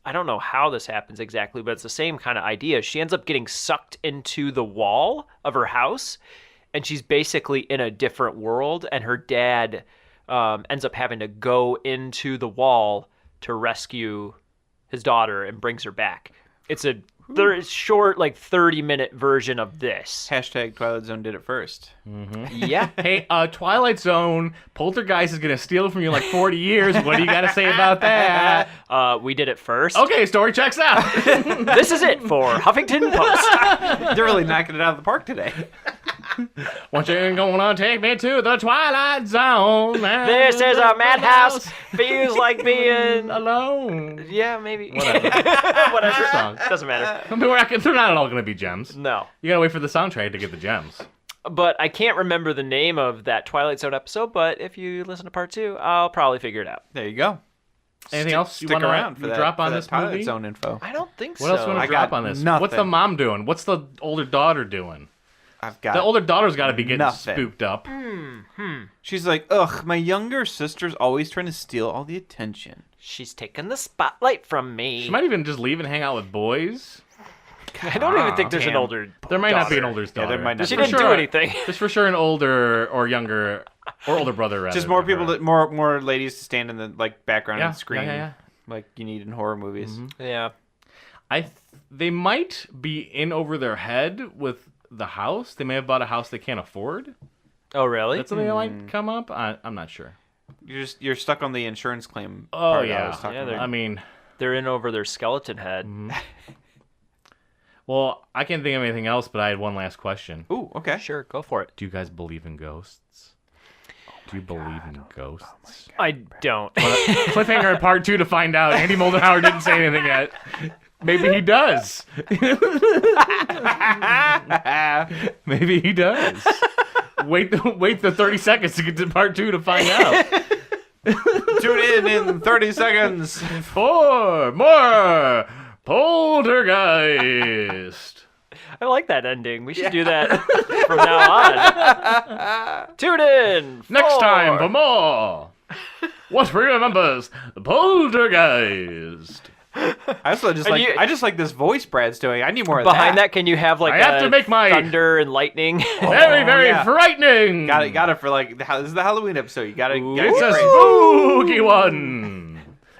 I don't know how this happens exactly, but it's the same kind of idea. She ends up getting sucked into the wall of her house, and she's basically in a different world, and her dad ends up having to go into the wall to rescue his daughter and brings her back. It's a short, like 30-minute version of this. Hashtag Twilight Zone did it first. Yeah. Hey, Twilight Zone, Poltergeist is going to steal from you in like 40 years. What do you got to say about that? We did it first. Okay, story checks out. This is it for Huffington Post. They're really knocking it out of the park today. What you gonna take me to the Twilight Zone? This is a madhouse. Feels like being alone. Yeah, maybe. Whatever. Whatever. Song. Doesn't matter. They're not all going to be gems. No. You got to wait for the soundtrack to get the gems. But I can't remember the name of that Twilight Zone episode, but if you listen to part 2, I'll probably figure it out. There you go. Anything else stick you want around to for that, drop on for that this Twilight movie? Zone info. I don't think What so. else you want I to drop got on this? nothing. What's the mom doing? What's the older daughter doing? I've got The older daughter's got to be getting nothing. spooked up. She's like, ugh, my younger sister's always trying to steal all the attention. She's taking the spotlight from me. She might even just leave and hang out with boys. I don't even think there's an damn. older. There might not be an daughter. older daughter. there might not She be. didn't do anything. Just for sure an older or younger or older brother rather. Just more than people, her. that, more ladies to stand in the background Yeah, and scream, yeah. like you need in horror movies. Yeah. They might be in over their head with the house. They may have bought a house they can't afford. Oh, really? That's something that might come up. I'm not sure. You're stuck on the insurance claim. Oh part I yeah. was talking Yeah, about. I mean, They're in over their skeleton head. well, I can't think of anything else. But I had one last question. Ooh, okay. Sure, go for it. Do you guys believe in ghosts? Do you believe in ghosts? I don't. Cliffhanger part 2 to find out. Andy Moldenhauer didn't say anything yet. Maybe he does. Maybe he does. Wait the 30 seconds to get to part 2 to find out. Tune in 30 seconds. For more Poltergeist. I like that ending. We should do that from now on. Tune in. Next time for more. What remembers the Poltergeist? I also just And like you- I just like this voice Brad's doing. I need more of Behind that, can you have like I have to make my- thunder and lightning? Very, very yeah. frightening. Got it for like this is the Halloween episode. You gotta It's a spooky one.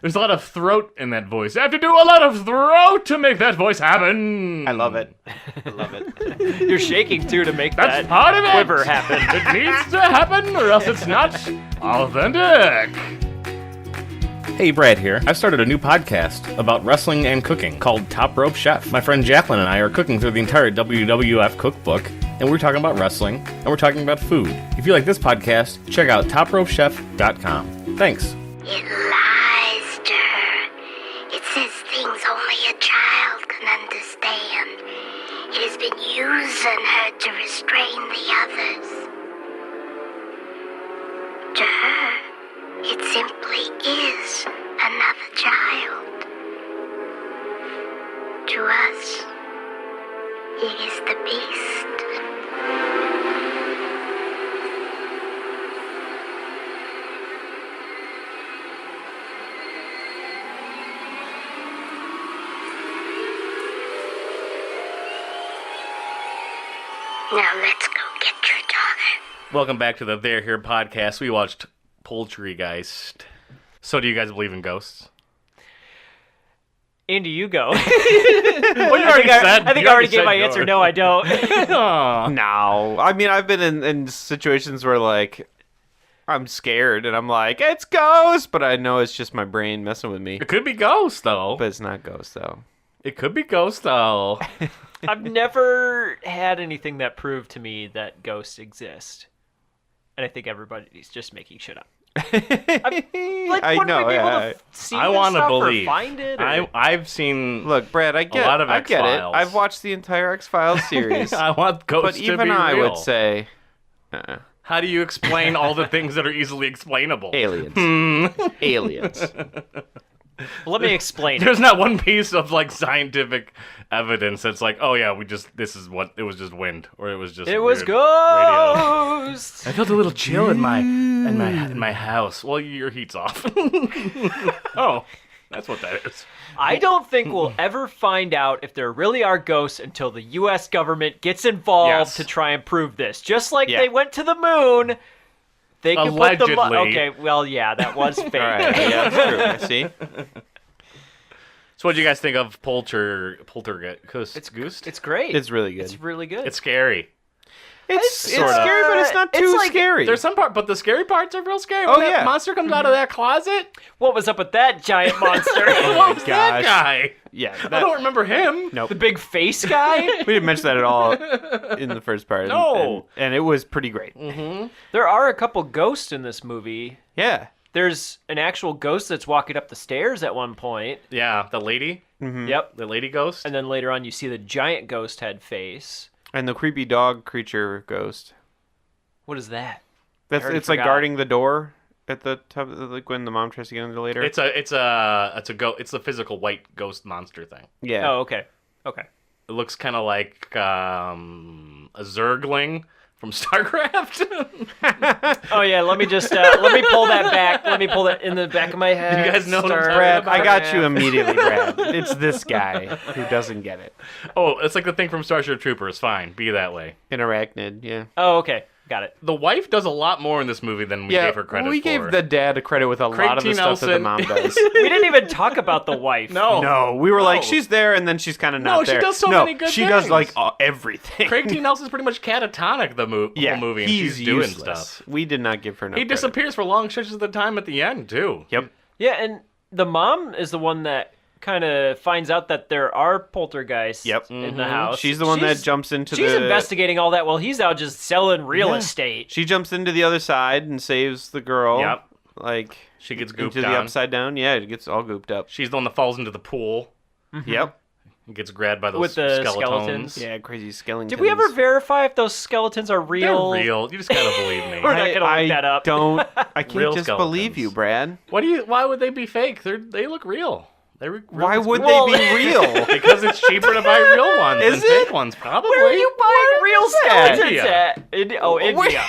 There's a lot of throat in that voice. I have to do a lot of throat to make that voice happen. I love it. I love it. You're shaking too to make That's that part of it. quiver happen. It needs to happen, or else it's not authentic. Hey, Brad here. I've started a new podcast about wrestling and cooking called Top Rope Chef. My friend Jacqueline and I are cooking through the entire WWF cookbook, and we're talking about wrestling, and we're talking about food. If you like this podcast, check out topropechef.com. Thanks. It lies to her. It says things only a child can understand. It has been using her to restrain the others. To her, it simply is another child. To us, it is the beast. Now let's go get your daughter. Welcome back to the They're Here podcast. We watched Poltergeist. So, do you guys believe in ghosts? Andy, you go. Well, you already said. I think I already gave my answer. No, I don't. Aw. No, I mean I've been in situations where like I'm scared and I'm like it's ghost, but I know it's just my brain messing with me. It could be ghosts, though. But it's not ghost though. It could be ghosts, though. I've never had anything that proved to me that ghosts exist. And I think everybody's just making shit up. Like, I wouldn't know. we be able Yeah. to see I this want to stuff or believe. find it? Or... I've seen. Look, Brad, I get lot of I get it. X-Files. I've watched the entire X-Files series. I want ghosts But to even be I real. would say How do you explain all the things that are easily explainable? aliens. Aliens. Let me explain it. There's not one piece of like scientific evidence that's like, oh yeah, this is what it was, just wind, or it was just It was weird radio. ghosts. I felt a little chill in my house. Well, your heat's off. Oh, that's what that is. I don't think we'll ever find out if there really are ghosts until the U.S. government gets involved Yes. to try and prove this. Just like Yeah. they went to the moon. They could put the Allegedly. okay, well, yeah, that was fake. All right. Yeah, that's true. See. So, what do you guys think of Poltergeist? It's Goose. It's great. It's really good. It's really good. It's scary. It's sorta. scary, but it's not It's too like- scary. There's some part, but the scary parts are real scary. Oh, When that yeah. monster comes out of that closet. What was up with that giant monster? What was that gosh. guy? Yeah, I don't remember him. Nope. The big face guy? We didn't mention that at all in the first part. No. and it was pretty great. There are a couple ghosts in this movie. Yeah. There's an actual ghost that's walking up the stairs at one point. Yeah, the lady, Yep. the lady ghost. And then later on, you see the giant ghost head face. And the creepy dog creature ghost. What is that? That's already it's like forgot. guarding the door at the top, like when the mom tries to get into the later? It's the physical white ghost monster thing. Yeah. Oh, okay. It looks kind of like a Zergling from StarCraft. Oh yeah, let me just let me pull that back. Let me pull that in the back of my head. You guys know what I'm talking Brad, about? I got you immediately, Brad. It's this guy who doesn't get it. Oh, it's like the thing from Starship Troopers. Fine, be that way. An arachnid, yeah. Oh, okay. Got it. The wife does a lot more in this movie than we gave her credit for. We gave the dad a credit with a lot of the stuff that the mom does. We didn't even talk about the wife. No. We were like, she's there, and then she's kind of not she there. does so many good she does things. like everything. Craig T. Nelson's pretty much catatonic the whole movie, and he's she's doing useless. stuff. We did not give her enough He credit. disappears for long stretches of the time at the end, too. Yep. Yeah, and the mom is the one that kind of finds out that there are poltergeists in the house. She's the one that jumps into She's the... investigating all that while he's out just selling real estate. She jumps into the other side and saves the girl. Yep. Like, She gets gooped into the on. upside down. Yeah, it gets all gooped up. She's the one that falls into the pool Yep. and gets grabbed by those With the skeletons. skeletons. Yeah, crazy skeletons. Did we ever verify if those skeletons are They're real? real. You just gotta believe me. We're not gonna look that up. I can't Real just skeletons. believe you, Brad. Why would they be fake? They look real. Why would Well- they be real? Because it's cheaper to buy real ones Is than it? fake ones, probably. Where are you buying real skeletons India. at? India. Oh, in India.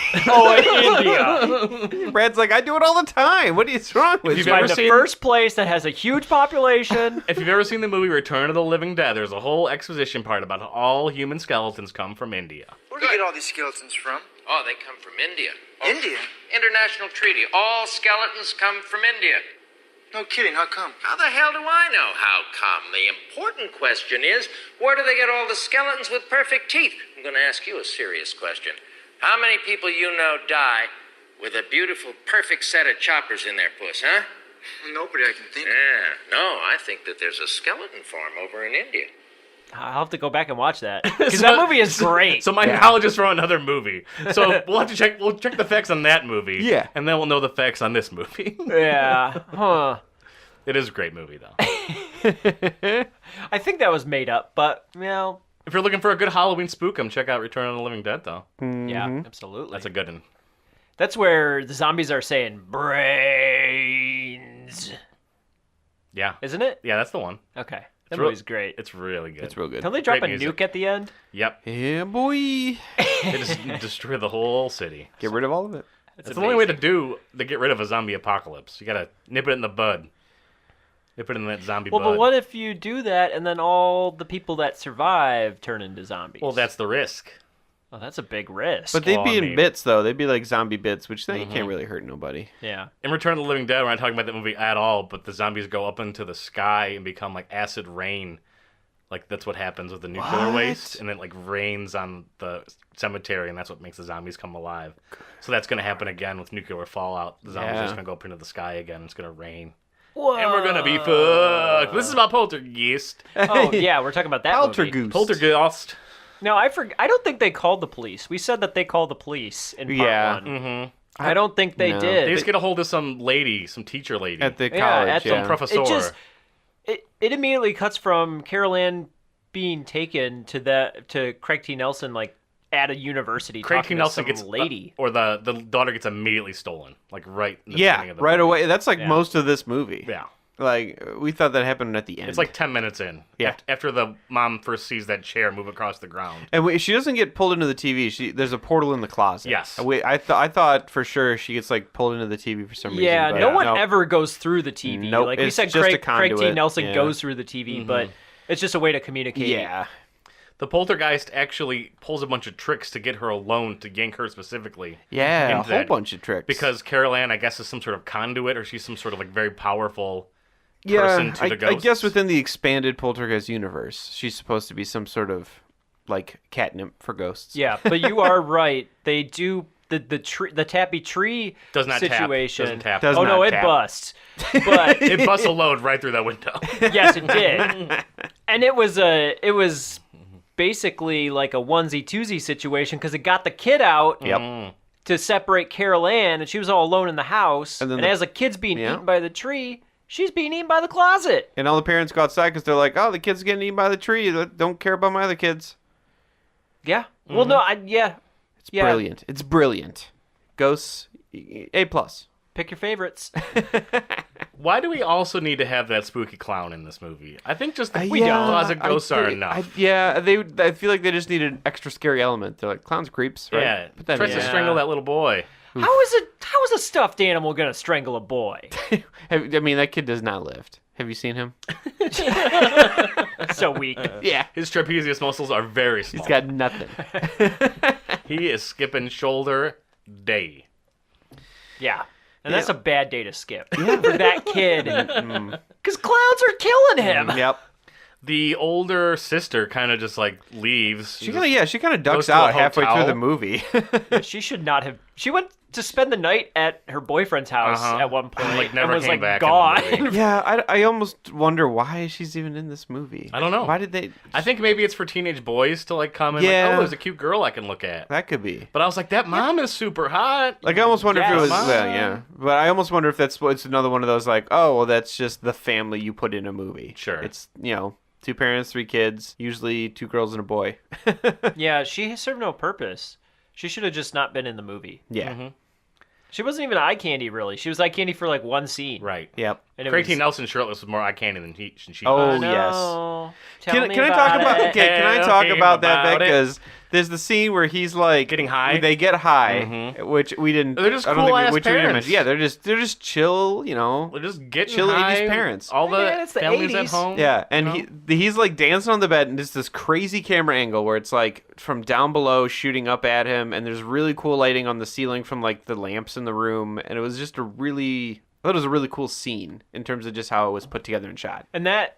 Brad's like, I do it all the time. What is wrong with you've you? ever Find the seen- first place that has a huge population. If you've ever seen the movie Return of the Living Dead, there's a whole exposition part about how all human skeletons come from India. Where do you get all these skeletons from? Oh, they come from India. India? International treaty. All skeletons come from India. No kidding, how come? How the hell do I know how come? The important question is, where do they get all the skeletons with perfect teeth? I'm going to ask you a serious question. How many people you know die with a beautiful, perfect set of choppers in their puss, huh? Nobody I can think of. Yeah, no, I think that there's a skeleton farm over in India. I'll have to go back and watch that because that movie is great. So my knowledge is from another movie. So we'll have to check. We'll check the facts on that movie. Yeah. And then we'll know the facts on this movie. Yeah. Huh. It is a great movie, though. I think that was made up, but If you're looking for a good Halloween spookum, check out Return of the Living Dead, though. yeah, absolutely. That's a good one. That's where the zombies are saying brains, Yeah. isn't it? Yeah, that's the one. Okay, that real- movie's great. It's really good. It's real good. Don't they drop great a music. nuke at the end? Yep. Yeah, boy. They just destroy the whole city. Get rid of all of it. It's the only way to get rid of a zombie apocalypse. You gotta nip it in the bud. Nip it in that zombie Well, bud. but what if you do that and then all the people that survive turn into zombies? Well, that's the risk. Oh, that's a big risk. But they'd Well, be in maybe. bits, though. They'd be like zombie bits, which then you can't really hurt nobody. yeah. In Return of the Living Dead, we're not talking about that movie at all, but the zombies go up into the sky and become like acid rain. Like, that's what happens with the nuclear waste, and it like rains on the cemetery, and that's what makes the zombies come alive. So that's going to happen again with nuclear fallout. The zombies are just going to go up into the sky again, it's going to rain. Whoa. And we're going to be fucked. This is about Poltergeist. Oh yeah, we're talking about that movie. Poltergeist. Poltergeist. No, I don't think they called the police. We said that they called the police in part Yeah. one. Mm-hmm. I don't think they No. did. They just get a hold of some lady, some teacher lady. At the Yeah, college, at yeah. some some professor. It immediately cuts from Carol Ann being taken to Craig T. Nelson like at a university Craig T. talking Nelson to gets some lady. or the daughter gets immediately stolen, like right in the Yeah, beginning of the right movie. away. That's like Yeah. most of this movie. Yeah. Like, we thought that happened at the end. It's like 10 minutes in. Yeah. After the mom first sees that chair move across the ground. And she doesn't get pulled into the TV. There's a portal in the closet. Yes. I thought for sure she gets like pulled into the TV for some reason. Yeah, but no one no. ever goes through the TV. Nope, Like we it's said, just a Craig T. conduit, Nelson yeah. goes through the TV, but it's just a way to communicate. Yeah. The poltergeist actually pulls a bunch of tricks to get her alone, to yank her specifically. Yeah, a into whole that. bunch of tricks. Because Carol Ann, I guess, is some sort of conduit, or she's some sort of like very powerful person to the I ghosts. guess within the expanded Poltergeist universe, she's supposed to be some sort of like catnip for ghosts. Yeah, but you are right. They do the tappy tree Does not tap. situation. Doesn't tap. Does Oh no, not it tap. busts. But It busts a load right through that window. yes, it did. And it was basically like a onesie twosie situation because it got the kid out to separate Carol Ann, and she was all alone in the house. And And, then as the kid's being Yeah. eaten by the tree, she's being eaten by the closet. And all the parents go outside because they're like, "Oh, the kid's getting eaten by the tree. Don't care about my other kids." Yeah. Well, no, It's brilliant. It's brilliant. Ghosts, A+. Pick your favorites. Why do we also need to have that spooky clown in this movie? I think just the We don't. closet ghosts are enough. I feel like they just need an extra scary element. They're like, clowns creeps, right? Yeah, Put that tries in to there. strangle that little boy. How is a stuffed animal gonna strangle a boy? I mean, that kid does not lift. Have you seen him? So weak. Yeah. His trapezius muscles are very small. He's got nothing. He is skipping shoulder day. Yeah. And that's a bad day to skip for that kid. Because clowns are killing him. Yep. The older sister kind of just like leaves. She kind of goes ducks to a out halfway through hotel. the movie. She should not have. She went to spend the night at her boyfriend's house at one point. Like, never and was came like back in the gone. movie. Yeah, I almost wonder why she's even in this movie. I don't know. Why did they? I think maybe it's for teenage boys to like come and Yeah. like, oh, there's a cute girl I can look at. That could be. But I was like, that mom is super hot. Like, I almost wonder if it Yes. was. Well, yeah, but I almost wonder if it's another one of those like, oh, well, that's just the family you put in a movie. Sure. It's 2 parents, 3 kids, usually 2 girls and a boy. Yeah, she served no purpose. She should have just not been in the movie. Yeah. She wasn't even eye candy, really. She was eye candy for like one scene. Right. Yep. And it Craig T. was- Nelson shirtless was more eye candy than she Oh, was. yes. No. Tell Can me I talk about? it. Okay, can I Tell talk me about that bit? about it. Because there's the scene where he's like Getting high? They get high, which we didn't. They're just I don't think cool-ass which we didn't parents. mention. Yeah, they're just chill. They're just getting Chill high. 80s parents. All the man, it's the families at 80s. home. Yeah, and you know? he's like dancing on the bed, and it's this crazy camera angle where it's like from down below shooting up at him, and there's really cool lighting on the ceiling from like the lamps in the room, and it was just I thought it was a really cool scene in terms of just how it was put together and shot. And that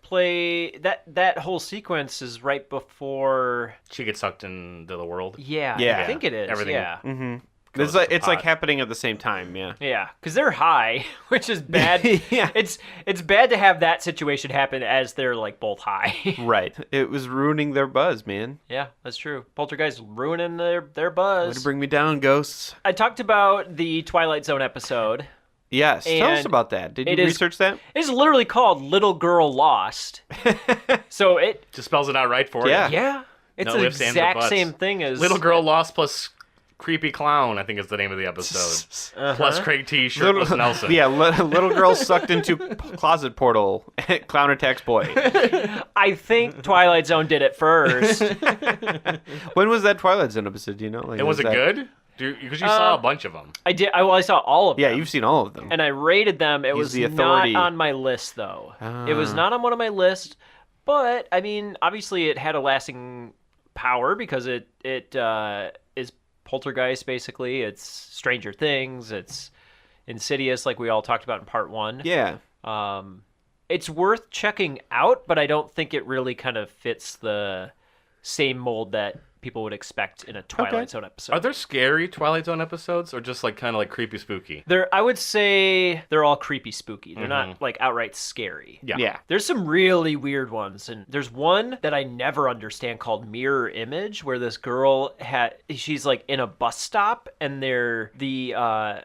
whole sequence is right before. She gets sucked into the world. Yeah, Yeah. I think it is. Everything. Yeah. It's Goes like to it's like pot. happening at the same time. Yeah. Yeah, because they're high, which is bad. Yeah. It's bad to have that situation happen as they're like both high. Right. It was ruining their buzz, man. Yeah, that's true. Poltergeist ruining their Way buzz. to bring me down, ghosts. I talked about the Twilight Zone episode. Yes. Tell us And about that. Did you it is- research that? It's literally called Little Girl Lost. So it, Just spells it out right for Yeah. you. yeah, it's No the ifs, ands, or exact buts. same thing as Little Girl Lost plus Creepy Clown, I think is the name of the episode. Plus Craig T. Shirtless Nelson. Yeah, little girl sucked into closet portal. Clown attacks boy. I think Twilight Zone did it first. When was that Twilight Zone episode? Do you know? Like, And was it that- good? Because you saw a bunch of them. I did. I saw all of Yeah, them. you've seen all of them. And I rated them. It He's was the not authority. on my list, though. It was not on one of my lists. But I mean, obviously, it had a lasting power because it is Poltergeist. Basically, it's Stranger Things. It's Insidious, like we all talked about in part 1. Yeah. It's worth checking out, but I don't think it really kind of fits the same mold that people would expect in a Twilight Zone episode. Are there scary Twilight Zone episodes or just like kind of like creepy spooky? I would say they're all creepy spooky. They're not like outright scary. Yeah. Yeah. There's some really weird ones, and there's one that I never understand called Mirror Image, where this girl she's like in a bus stop, and the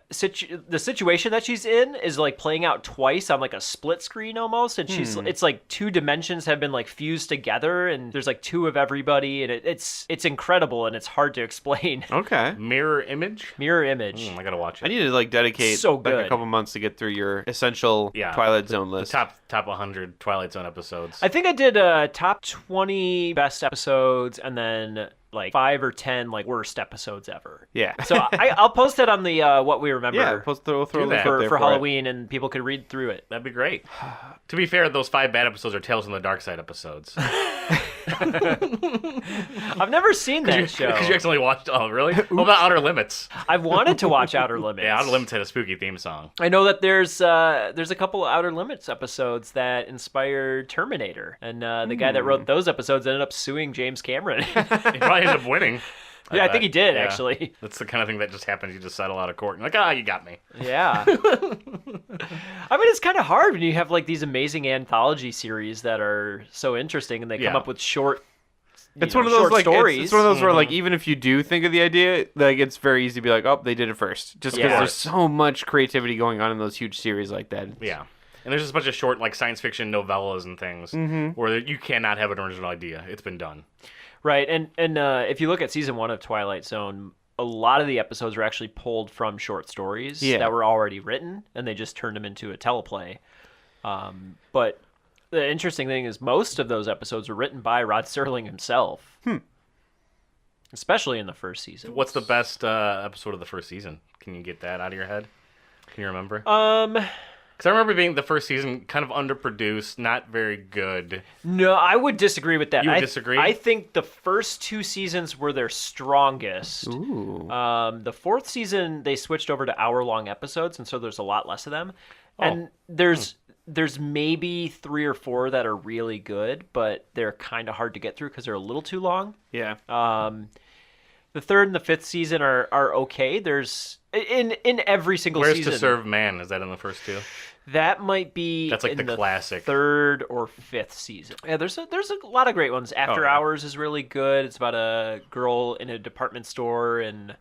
situation that she's in is like playing out twice on like a split screen almost, and it's like 2 dimensions have been like fused together, and there's like 2 of everybody, and it's incredible, and it's hard to explain. Okay. Mirror Image? Mirror Image. I gotta watch I it. need to like dedicate So like good. a couple months to get through your essential Yeah, Twilight Zone list. Top 100 Twilight Zone episodes. I think I did top 20 best episodes, and then like 5 or 10 like worst episodes ever. Yeah. So I'll post it on the What We Remember Yeah, throw a Do link that. up there for it. Halloween, and people could read through it. That'd be great. To be fair, those 5 bad episodes are Tales from the Dark Side episodes. I've never seen that show. Because you accidentally watched. Oh, really? What about Outer Limits? I've wanted to watch Outer Limits. Yeah, Outer Limits had a spooky theme song. I know that there's a couple of Outer Limits episodes that inspired Terminator, and the guy that wrote those episodes ended up suing James Cameron. He probably ended up winning. Yeah, I think he did, Yeah. actually. That's the kind of thing that just happens. You just settle out of court and like, you got me. Yeah. I mean, it's kind of hard when you have like these amazing anthology series that are so interesting, and they come Yeah. up with short. It's one of those short like stories. it's one of those where like even if you do think of the idea, like it's very easy to be like, oh, they did it first, just because Yeah. there's so much creativity going on in those huge series like that. Yeah. And there's just a bunch of short like science fiction novellas and things where you cannot have an original idea. It's been done. Right, and if you look at season 1 of Twilight Zone, a lot of the episodes were actually pulled from short stories that were already written, and they just turned them into a teleplay. But the interesting thing is most of those episodes were written by Rod Serling himself. Especially in the first season. What's the best episode of the first season? Can you get that out of your head? Can you remember? Because I remember being the first season kind of underproduced, not very good. No, I would disagree with that. You would disagree? I think the first 2 seasons were their strongest. Ooh. The 4th season, they switched over to hour-long episodes, and so there's a lot less of them. And there's maybe 3 or 4 that are really good, but they're kind of hard to get through because they're a little too long. Yeah. The 3rd and the 5th season are okay. There's in every single season. Where's To Serve Man? Is that in the first 2? That might be That's like in the classic 3rd or 5th season. Yeah, there's a lot of great ones. After Hours is really good. It's about a girl in a department store, and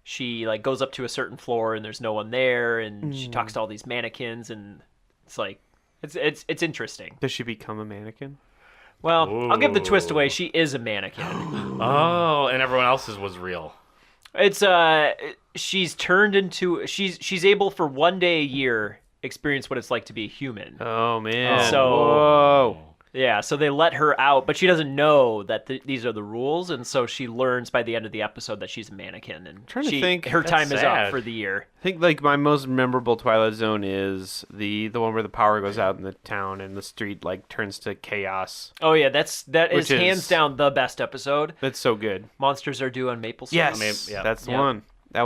she like goes up to a certain floor and there's no one there, and she talks to all these mannequins, and it's like it's interesting. Does she become a mannequin? Well, I'll give the twist away. She is a mannequin. Oh, and everyone else's was real. It's she's turned into she's able for one day a year experience what it's like to be a human. Oh man. So whoa. Yeah, so they let her out, but she doesn't know that these are the rules, and so she learns by the end of the episode that she's a mannequin, and trying to think. Her time is sad. up for the year. I think like my most memorable Twilight Zone is the one where the power goes out in the town and the street like turns to chaos. Oh yeah, that is Which is- hands down the best episode. That's so good. Monsters Are Due on Maple Street. Yes, Yeah. that's the Yep. one. I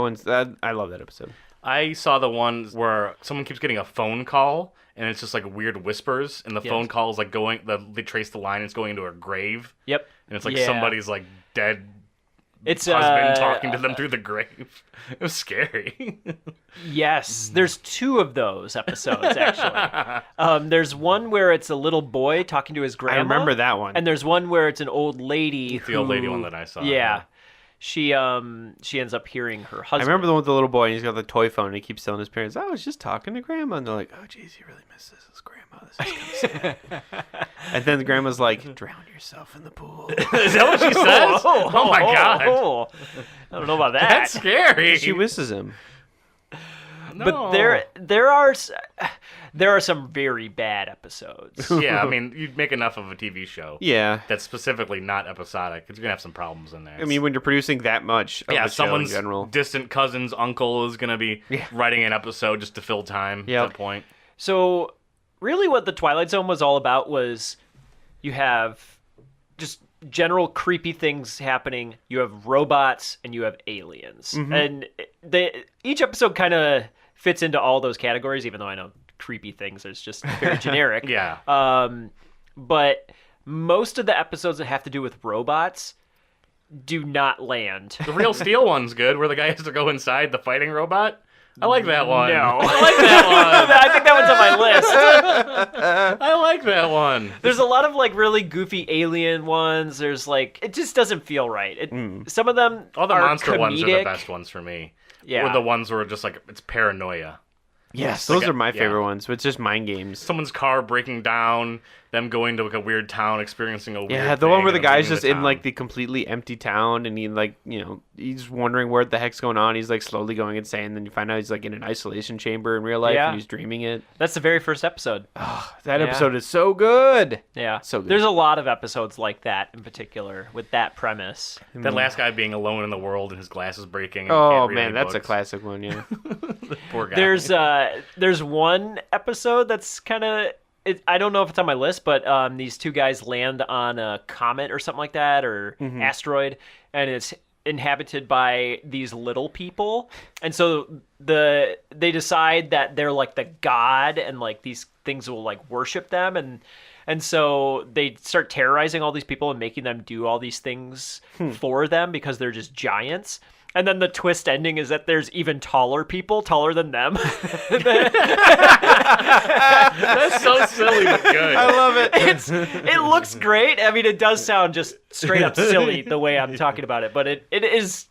love that episode. I saw the ones where someone keeps getting a phone call, and it's just like weird whispers, and the phone call is like they trace the line, and it's going into a grave. Yep. And it's like Yeah. somebody's like dead It's husband talking to them through the grave. It was scary. Yes, there's 2 of those episodes actually. There's one where it's a little boy talking to his grandma. I remember that one. And there's one where it's an old lady. The old lady one that I saw. Yeah. She ends up hearing her I husband. remember the one with the little boy, and he's got the toy phone, and he keeps telling his parents, "I was just talking to Grandma," and they're like, "Oh, geez, he really misses his grandma. This is kind of sad." And then the grandma's like, "Drown yourself in the pool." Is that what she says? Oh my god. Oh. I don't know about that. That's scary. She misses him. No. But there are some very bad episodes. Yeah, I mean, you'd make enough of a TV show. Yeah. That's specifically not episodic. It's gonna have some problems in there. I mean, when you're producing that much of a show in someone's general. distant cousin's uncle is gonna be writing an episode just to fill time at that point. So, really what the Twilight Zone was all about was you have just general creepy things happening. You have robots and you have aliens. And each episode kind of fits into all those categories, even though I know creepy things is just very generic. Yeah. But most of the episodes that have to do with robots do not land. The Real Steel one's good, where the guy has to go inside the fighting robot. I like that one. No. I like that one. I think that one's on my list. I like that one. There's a lot of like really goofy alien ones. There's like it just doesn't feel right. Some of them All the are monster ones are the comedic. best ones for me. Yeah. Or the ones where just like it's paranoia. Yes, Like those are my favorite yeah. ones. It's just mind games. Someone's car breaking down, them going to like a weird town, experiencing a weird Yeah, the thing, one where the and them guy's leaving just the in town. like the completely empty town, and he like he's wondering where the heck's going on. He's like slowly going insane. Then you find out he's like in an isolation chamber in real life, Yeah. and he's dreaming it. That's the very first episode. That episode is so good. Yeah. So good. There's a lot of episodes like that in particular with that premise. That last guy being alone in the world and his glasses breaking. And he Oh can't read man, any that's a books. classic one. Yeah. Poor guy. There's one episode that's kind of I don't know if it's on my list, but these 2 guys land on a comet or something like that, or asteroid, and it's inhabited by these little people, and so they decide that they're like the god, and like these things will like worship them, and so they start terrorizing all these people and making them do all these things for them because they're just giants. And then the twist ending is that there's even taller people, taller than them. That's so silly but good. I love it. It looks great. I mean, it does sound just straight up silly the way I'm talking about it, but it is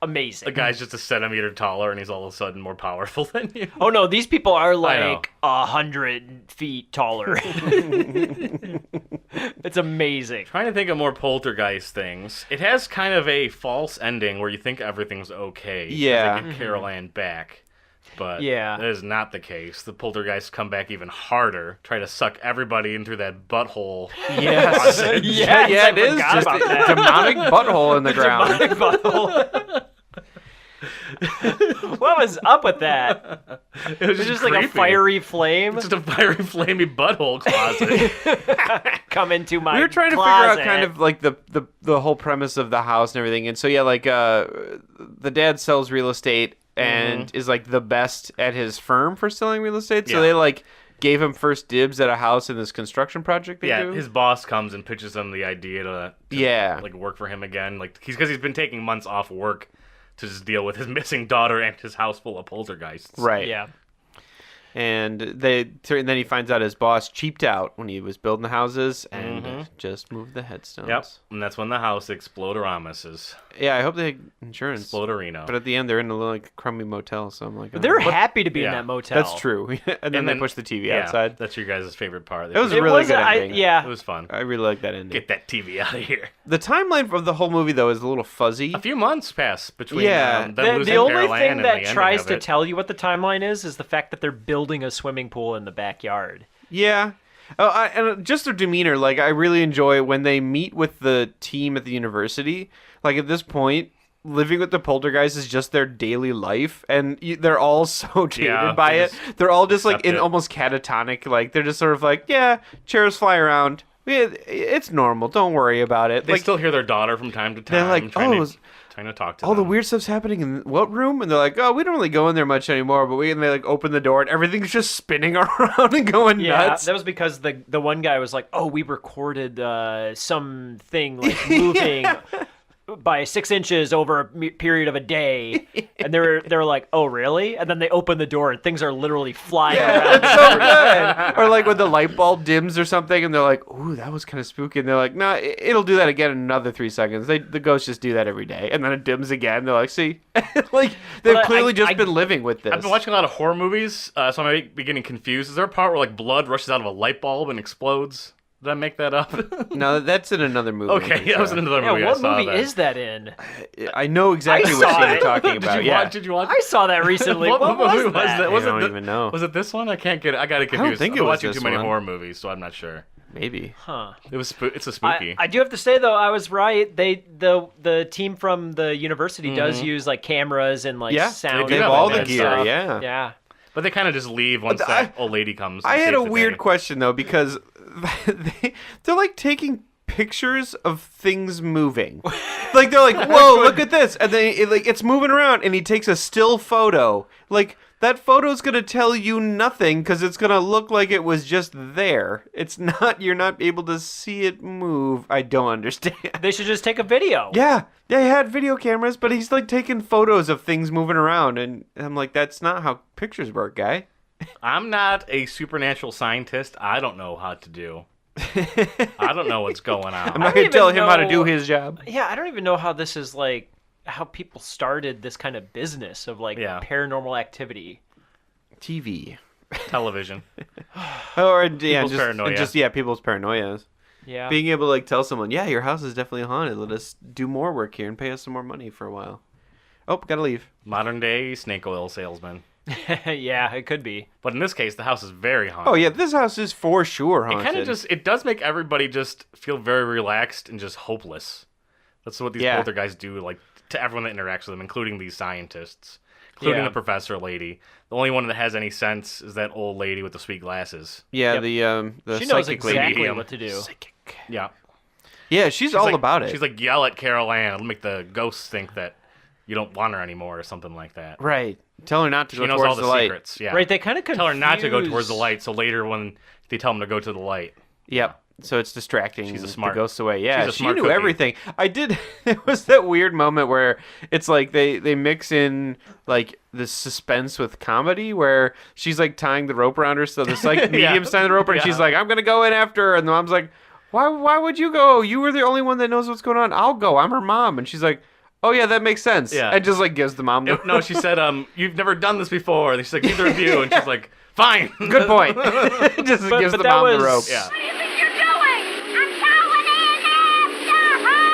amazing. The guy's just a centimeter taller, and he's all of a sudden more powerful than you. Oh no, these people are know. like 100 feet taller. It's amazing. Trying to think of more Poltergeist things. It has kind of a false ending where you think everything's okay. 'cause Yeah. They get Carol Ann back. But Yeah. that is not the case. The Poltergeists come back even harder, try to suck everybody in through that butthole. Yes. Yes, yeah, I it is forgot just about a that. demonic butthole in the ground. Demonic butthole. What was up with that? It was It's just like a creepy. fiery flame It's just a fiery, flamey butthole closet. come into my We were trying to closet. figure out kind of like the whole premise of the house and everything. And so yeah, like the dad sells real estate and is like the best at his firm for selling real estate. So Yeah. they like gave him first dibs at a house in this construction project they Yeah, do. his boss comes and pitches him the idea to like work for him again. Like because he's been taking months off work to just deal with his missing daughter and his house full of poltergeists. Right. Yeah. And then he finds out his boss cheaped out when he was building the houses and just moved the headstones. Yep. And that's when the house explodoramises. Yeah, I hope they had insurance. Explodorino. But at the end, they're in a little like crummy motel, so I'm like, But they're oh. happy to be in yeah, that motel. That's true. And then they push the TV outside. That's your guys' favorite part. It was a It really was, good ending. yeah. It was fun. I really like that ending. Get that TV out of here. The timeline of the whole movie, though, is a little fuzzy. A few months pass between Yeah. them The losing only Carol Ann thing and that the ending tries of to it. tell you what the timeline is the fact that they're building a swimming pool in the backyard. Yeah. And just their demeanor, like, I really enjoy when they meet with the team at the university. Like, at this point, living with the poltergeist is just their daily life, and they're all so jaded by they it. just They're all just, like, accept in it. almost catatonic. Like, they're just sort of like, yeah, chairs fly around. It's normal. Don't worry about it. They Like, still hear their daughter from time to time. They're like, trying to talk to all them. the weird stuff's happening in what room? And they're like, oh, we don't really go in there much anymore. But and they like open the door and everything's just spinning around and going Yeah, nuts. that was because the one guy was like, "Oh, we recorded something like moving by 6 inches over a period of a day," and they were like, "Oh, really?" And then they open the door and things are literally flying around. It's so good. Or like when the light bulb dims or something, and they're like, "Ooh, that was kind of spooky." And they're like, "No, it'll do that again in another 3 seconds." The ghosts just do that every day, and then it dims again. They're like, "See, like they've But clearly I just been living with this." I've been watching a lot of horror movies, so I might be getting confused. Is there a part where like blood rushes out of a light bulb and explodes? Did I make that up? No, that's in another movie. Okay, that was in another Yeah, movie. I what saw movie that. is that in? I know exactly I what saw scene you're it. talking about. Did you yeah. watch? Did you watch? I saw that recently. What What movie was was that? that? Was I it don't the- even know. Was it this one? I can't get it. I got it confused. think I'm it was watching this too many one. horror movies, so I'm not sure. Maybe. Huh. It was. It's a spooky. I do have to say though, I was right. The team from the university does use like cameras and like Yeah, sound. they have have all all the that gear. stuff. Yeah. Yeah. But they kind of just leave once But that old lady comes. and I had saves a the weird day. question though, because they're like taking pictures of things moving. Like they're like, "Whoa, look at this!" And then it's moving around, and he takes a still photo. Like that photo's gonna tell you nothing because it's gonna look like it was just there. It's not. You're not able to see it move. I don't understand. They should just take a video. Yeah, they had video cameras, but he's like taking photos of things moving around, and I'm like, that's not how pictures work, guy. I'm not a supernatural scientist. I don't know how to do. I don't know what's going on. I'm not don't gonna tell him even how to know- do his job. Yeah, I don't even know how this is like how people started this kind of business of like Yeah. paranormal activity. TV. Television. Or yeah, People's paranoia. people's paranoias. Yeah. Being able to like tell someone, yeah, your house is definitely haunted. Let us do more work here and pay us some more money for a while. Oh, gotta leave. Modern day snake oil salesman. Yeah, it could be. But in this case, the house is very haunted. Oh yeah, this house is for sure It haunted. kind of it does make everybody just feel very relaxed and just hopeless. That's what these Yeah. poltergeists do, like to everyone that interacts with them, including these scientists, including Yeah. the professor lady. The only one that has any sense is that old lady with the sweet glasses. yeah, Yep. the She knows psychic lady. exactly medium. what to do. Psychic. Yeah, Yeah, she's all like, about it. She's like, yell at Carol Ann, it'll make the ghosts think that you don't want her anymore or something like that. right. Tell her not to She go knows towards all the light. secrets. Yeah, Right, they kind of tell her not to go towards the light. So later, when they tell them to go to the light, Yep. So it's distracting. She's a the smart- ghosts away. Yeah, she's a she smart knew cookie. everything. I did. It was that weird moment where it's like they mix in like the suspense with comedy, where she's like tying the rope around her, so the psychic medium's tying the rope, and Yeah. she's like, "I'm gonna go in after her," and the mom's like, "Why would you go? You were the only one that knows what's going on. I'll go. I'm her mom." And she's like, Oh yeah, that makes sense. Yeah. And just like gives the mom the No, she said, you've never done this before. And she's like, neither of you. And she's like, fine. Good point. Just gives the that mom the was- rope. Yeah. What do you think you're doing? I'm going in after her!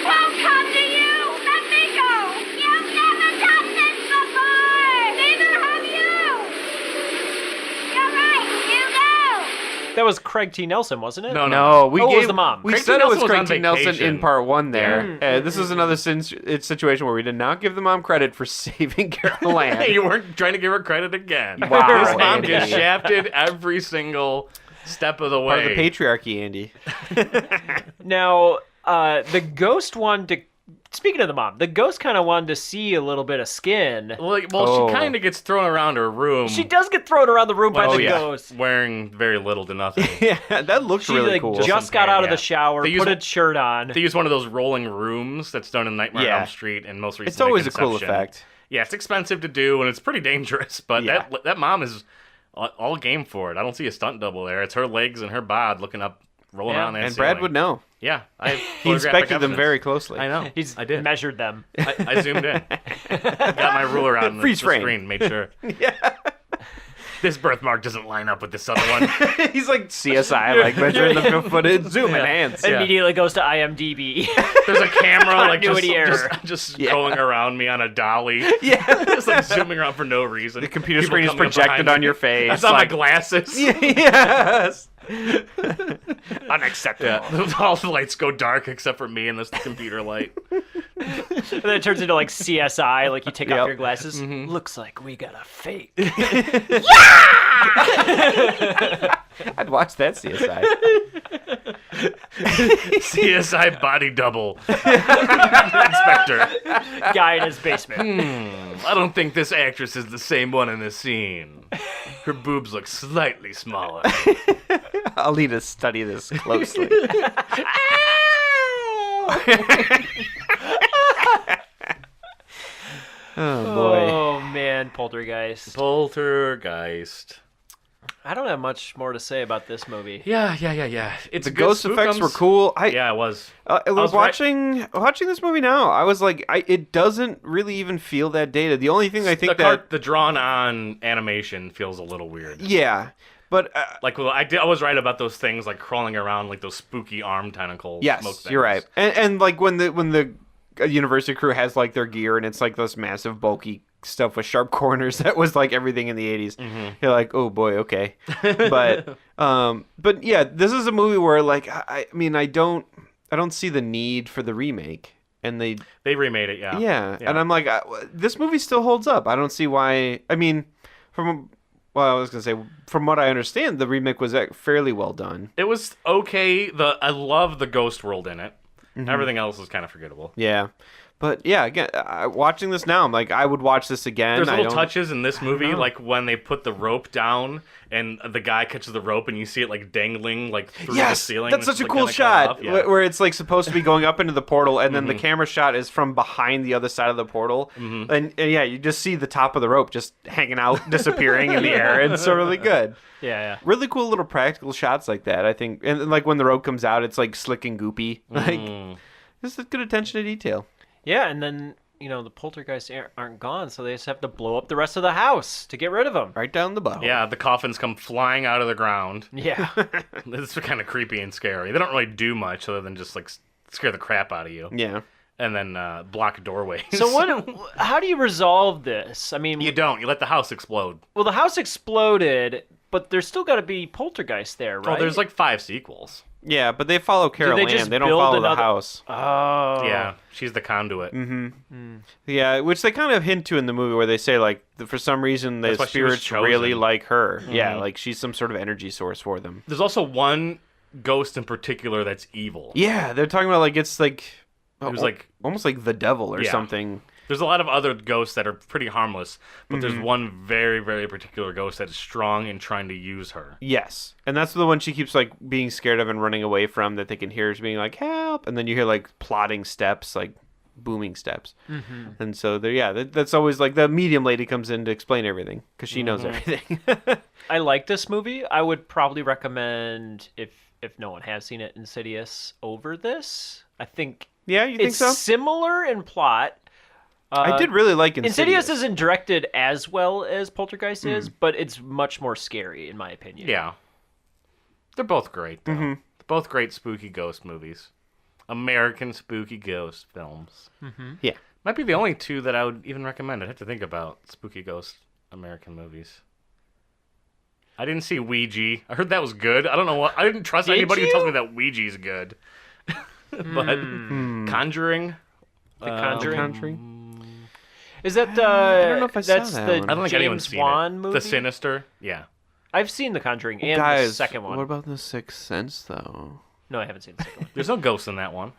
Won't come to you! Let me go! You've never done this before! Neither have you! You're right, you go! That was Craig T. Nelson, wasn't it? No. No, we Oh, it gave was the mom. We Craig T. said it was Nelson was Craig on T. Nelson in vacation. part 1 there. This is another situation where we did not give the mom credit for saving Carol Ann. You weren't trying to give her credit again. Wow, This mom Andy. gets shafted every single step of the way. Part of the patriarchy, Andy. Now, the ghost wanted to. Speaking of the mom, the ghost kind of wanted to see a little bit of skin. Well, Oh. she kind of gets thrown around her room. She does get thrown around the room by Oh, the yeah. ghost. Wearing very little to nothing. Yeah, that looked She really like cool. just got out of Yeah. the shower, They use put a- a shirt on. They use one of those rolling rooms that's done in Nightmare on Yeah. Elm Street and most recently It's always a cool Conception. effect. Yeah, it's expensive to do and it's pretty dangerous, but Yeah. that mom is all game for it. I don't see a stunt double there. It's her legs and her bod looking up, rolling Yeah. around that And Brad ceiling. would know. Yeah, I have He photographic inspected them evidence. very closely. I know. He's I did. measured them. I zoomed in. Got my ruler out on the Freeze frame. screen. Made sure. Yeah. This birthmark doesn't line up with this other one. He's like CSI, like measuring the footage. Zoom enhance. Yeah. Immediately goes to IMDb. There's a camera like Continuity error. just going around me on a dolly. Yeah. Just like zooming around for no reason. The computer People screen is coming up projected behind on me. your face. I saw like- my glasses. Yes. Unacceptable. Yeah. All the lights go dark except for me and this computer light. And then it turns into like CSI, like you take Yep. off your glasses. Mm-hmm. Looks like we got a fake. I'd watch that CSI. CSI body double. Inspector. Guy in his basement. I don't think this actress is the same one in this scene. Her boobs look slightly smaller. I'll need to study this closely. Oh boy. Oh man, Poltergeist. Poltergeist. I don't have much more to say about this movie. Yeah. It's The good ghost effects were spookums. cool. Yeah, it was. I was was right- watching this movie now. I was like, it doesn't really even feel that dated. The only thing I think The drawn-on animation feels a little weird. yeah, but Like, well, I was right about those things, like crawling around, like those spooky arm tentacles. smoke yes, things. you're right. And like when the university crew has like their gear and it's like this massive bulky stuff with sharp corners, that was like everything in the 80s. You're like, oh boy, okay. But yeah, this is a movie where like I mean I don't see the need for the remake, and they remade it. Yeah. yeah. And I'm like, this movie still holds up. I don't see why. I mean, from what I understand, the remake was fairly well done. It was okay. I love the ghost world in it. Everything else is kind of forgettable. Yeah. But yeah, again, watching this now, I'm like, I would watch this again. There's I little don't- touches in this movie, like when they put the rope down and the guy catches the rope and you see it like dangling like through the Yes, ceiling. that's It's, such a like, cool kinda cut shot off. Yeah. where it's like supposed to be going up into the portal, and then the camera shot is from behind the other side of the portal, and yeah, you just see the top of the rope just hanging out, disappearing in the air. It's so really good. Yeah. Really cool little practical shots like that, I think, and like when the rope comes out, it's like slick and goopy. Like this is good attention to detail. Yeah, and then, the poltergeists aren't gone, so they just have to blow up the rest of the house to get rid of them. Right down the bottom. Yeah, the coffins come flying out of the ground. Yeah. It's kind of creepy and scary. They don't really do much other than just like scare the crap out of you. Yeah. And then block doorways. So how do you resolve this? I mean, You don't. You let the house explode. well, the house exploded, but there's still got to be poltergeist there, right? Oh, there's like 5 sequels. Yeah, but they follow Carol they Ann. just They don't build follow another- the house. Oh. Yeah, she's the conduit. Yeah, which they kind of hint to in the movie where they say, like, for some reason the That's why she was spirits really chosen. like her. Yeah, like she's some sort of energy source for them. There's also one ghost in particular that's evil. Yeah, they're talking about, like, it's like... It was like... almost like the devil or Yeah. something. There's a lot of other ghosts that are pretty harmless, but there's one very, very particular ghost that is strong in trying to use her. Yes. And that's the one she keeps, like, being scared of and running away from, that they can hear her being like, help! And then you hear, like, plodding steps, like, booming steps. And so, that's always, like, the medium lady comes in to explain everything, because she knows everything. I like this movie. I would probably recommend, if no one has seen it, Insidious over this. I think Yeah, you think It's so? similar in plot. I did really like Insidious isn't directed as well as Poltergeist is, but it's much more scary, in my opinion. Yeah. They're both great, though. Mm-hmm. Both great spooky ghost movies. American spooky ghost films. Mm-hmm. Yeah. Might be the only two that I would even recommend. I'd have to think about spooky ghost American movies. I didn't see Ouija. I heard that was good. I don't know what. I didn't trust anybody who tells me that Ouija's good. But Conjuring. The Conjuring. Conjuring. Is that the? I don't know if I saw that's that the one. I don't think anyone's James seen Wan it. movie. The Sinister. Yeah. I've seen The Conjuring and Guys, the second one. what about The Sixth Sense, though? No, I haven't seen the second one. There's no ghosts in that one.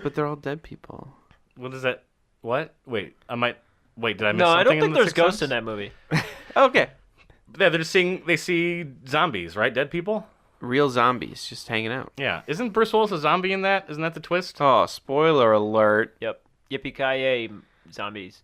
But they're all dead people. What is that? What? Wait, did I miss No, something I don't in think The there's Sixth ghosts Sense? in that movie. Okay. Yeah, they see zombies, right? Dead people? Real zombies just hanging out. Yeah. Isn't Bruce Willis a zombie in that? Isn't that the twist? Oh, spoiler alert. Yep. Yippee-ki-yay, zombies.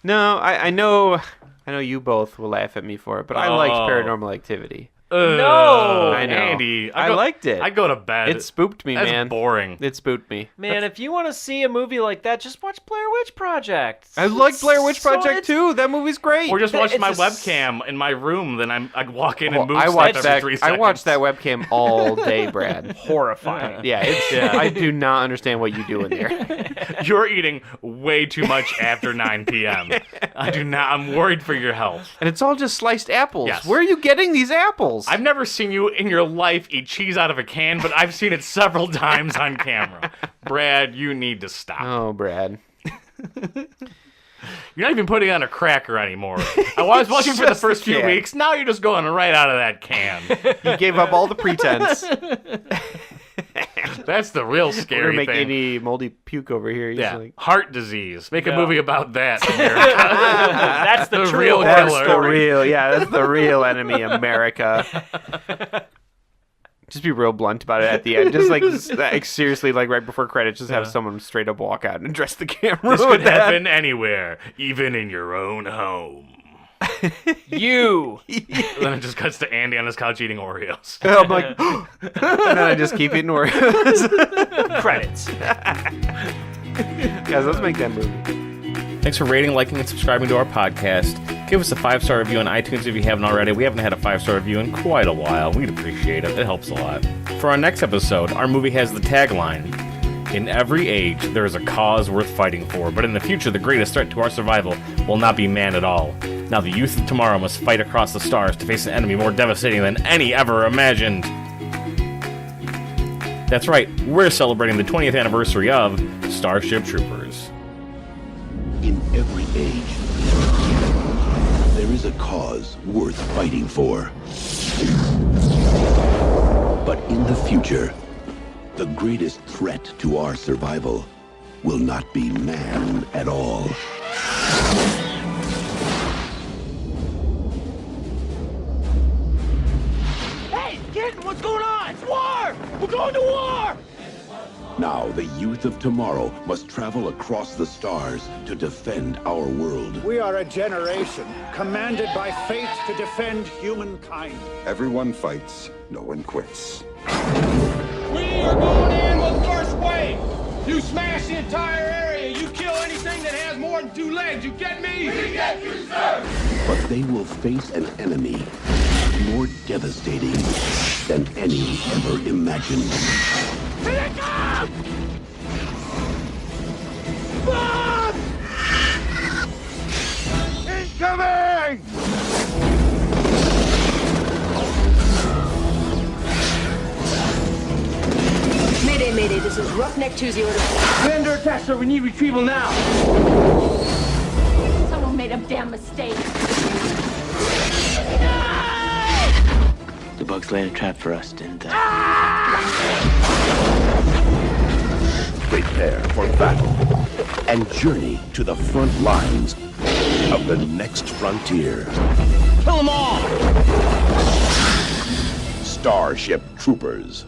No, I know you both will laugh at me for it, but I liked Oh. Paranormal Activity. No! I know. Andy. I liked it. I go to bed. It spooked me, That's man. boring. It spooked me. Man, if you want to see a movie like that, just watch Blair Witch Project. I like Blair Witch So Project it's- too. That movie's great. Or just watch It's my a s- webcam in my room, then I walk in and move I stuff watched every that. 3 I seconds. watched that webcam all day, Brad. Horrifying. Yeah, I do not understand what you do in there. You're eating way too much after 9 p.m. I do not. I'm worried for your health. And it's all just sliced apples. Yes. Where are you getting these apples? I've never seen you in your life eat cheese out of a can, but I've seen it several times on camera. Brad, you need to stop. Oh, Brad. You're not even putting on a cracker anymore. I was watching for the Just first a few can. weeks. Now you're just going right out of that can. You gave up all the pretense. That's the real We're scary make thing. any moldy puke over here. He's Yeah, like, heart disease. Make a Yeah. movie about that. America. That's the, The true real horror that's killer. the story. real. Yeah, that's the real enemy, America. Just be real blunt about it at the end. Just like seriously, like right before credits, just have someone straight up walk out and address the camera. This with could that. happen anywhere, even in your own home. You. Then it just cuts to Andy on his couch eating Oreos. I'm like, and then I just keep eating Oreos. Credits. Guys, let's make that movie. Thanks for rating, liking, and subscribing to our podcast. Give us a 5-star review on iTunes if you haven't already. We haven't had a 5-star review in quite a while. We'd appreciate it. It helps a lot. For our next episode, our movie has the tagline, "In every age, there is a cause worth fighting for, but in the future, the greatest threat to our survival will not be man at all. Now the youth of tomorrow must fight across the stars to face an enemy more devastating than any ever imagined." That's right, we're celebrating the 20th anniversary of Starship Troopers. In every age, there is a cause worth fighting for. But in the future, the greatest threat to our survival will not be man at all. Hey, kid, what's going on? It's war! We're going to war! Now, the youth of tomorrow must travel across the stars to defend our world. We are a generation commanded by fate to defend humankind. Everyone fights, no one quits. We are going in with first wave. You smash the entire area. You kill anything that has more than 2 legs. You get me? We get you, sir! But they will face an enemy more devastating than any ever imagined. Here they come! Bob! Incoming! Mayday, Mayday, this is Roughneck 20. We're under attack, sir. We need retrieval now. Someone made a damn mistake. The bugs laid a trap for us, didn't they? Prepare for battle and journey to the front lines of the next frontier. Kill them all! Starship Troopers.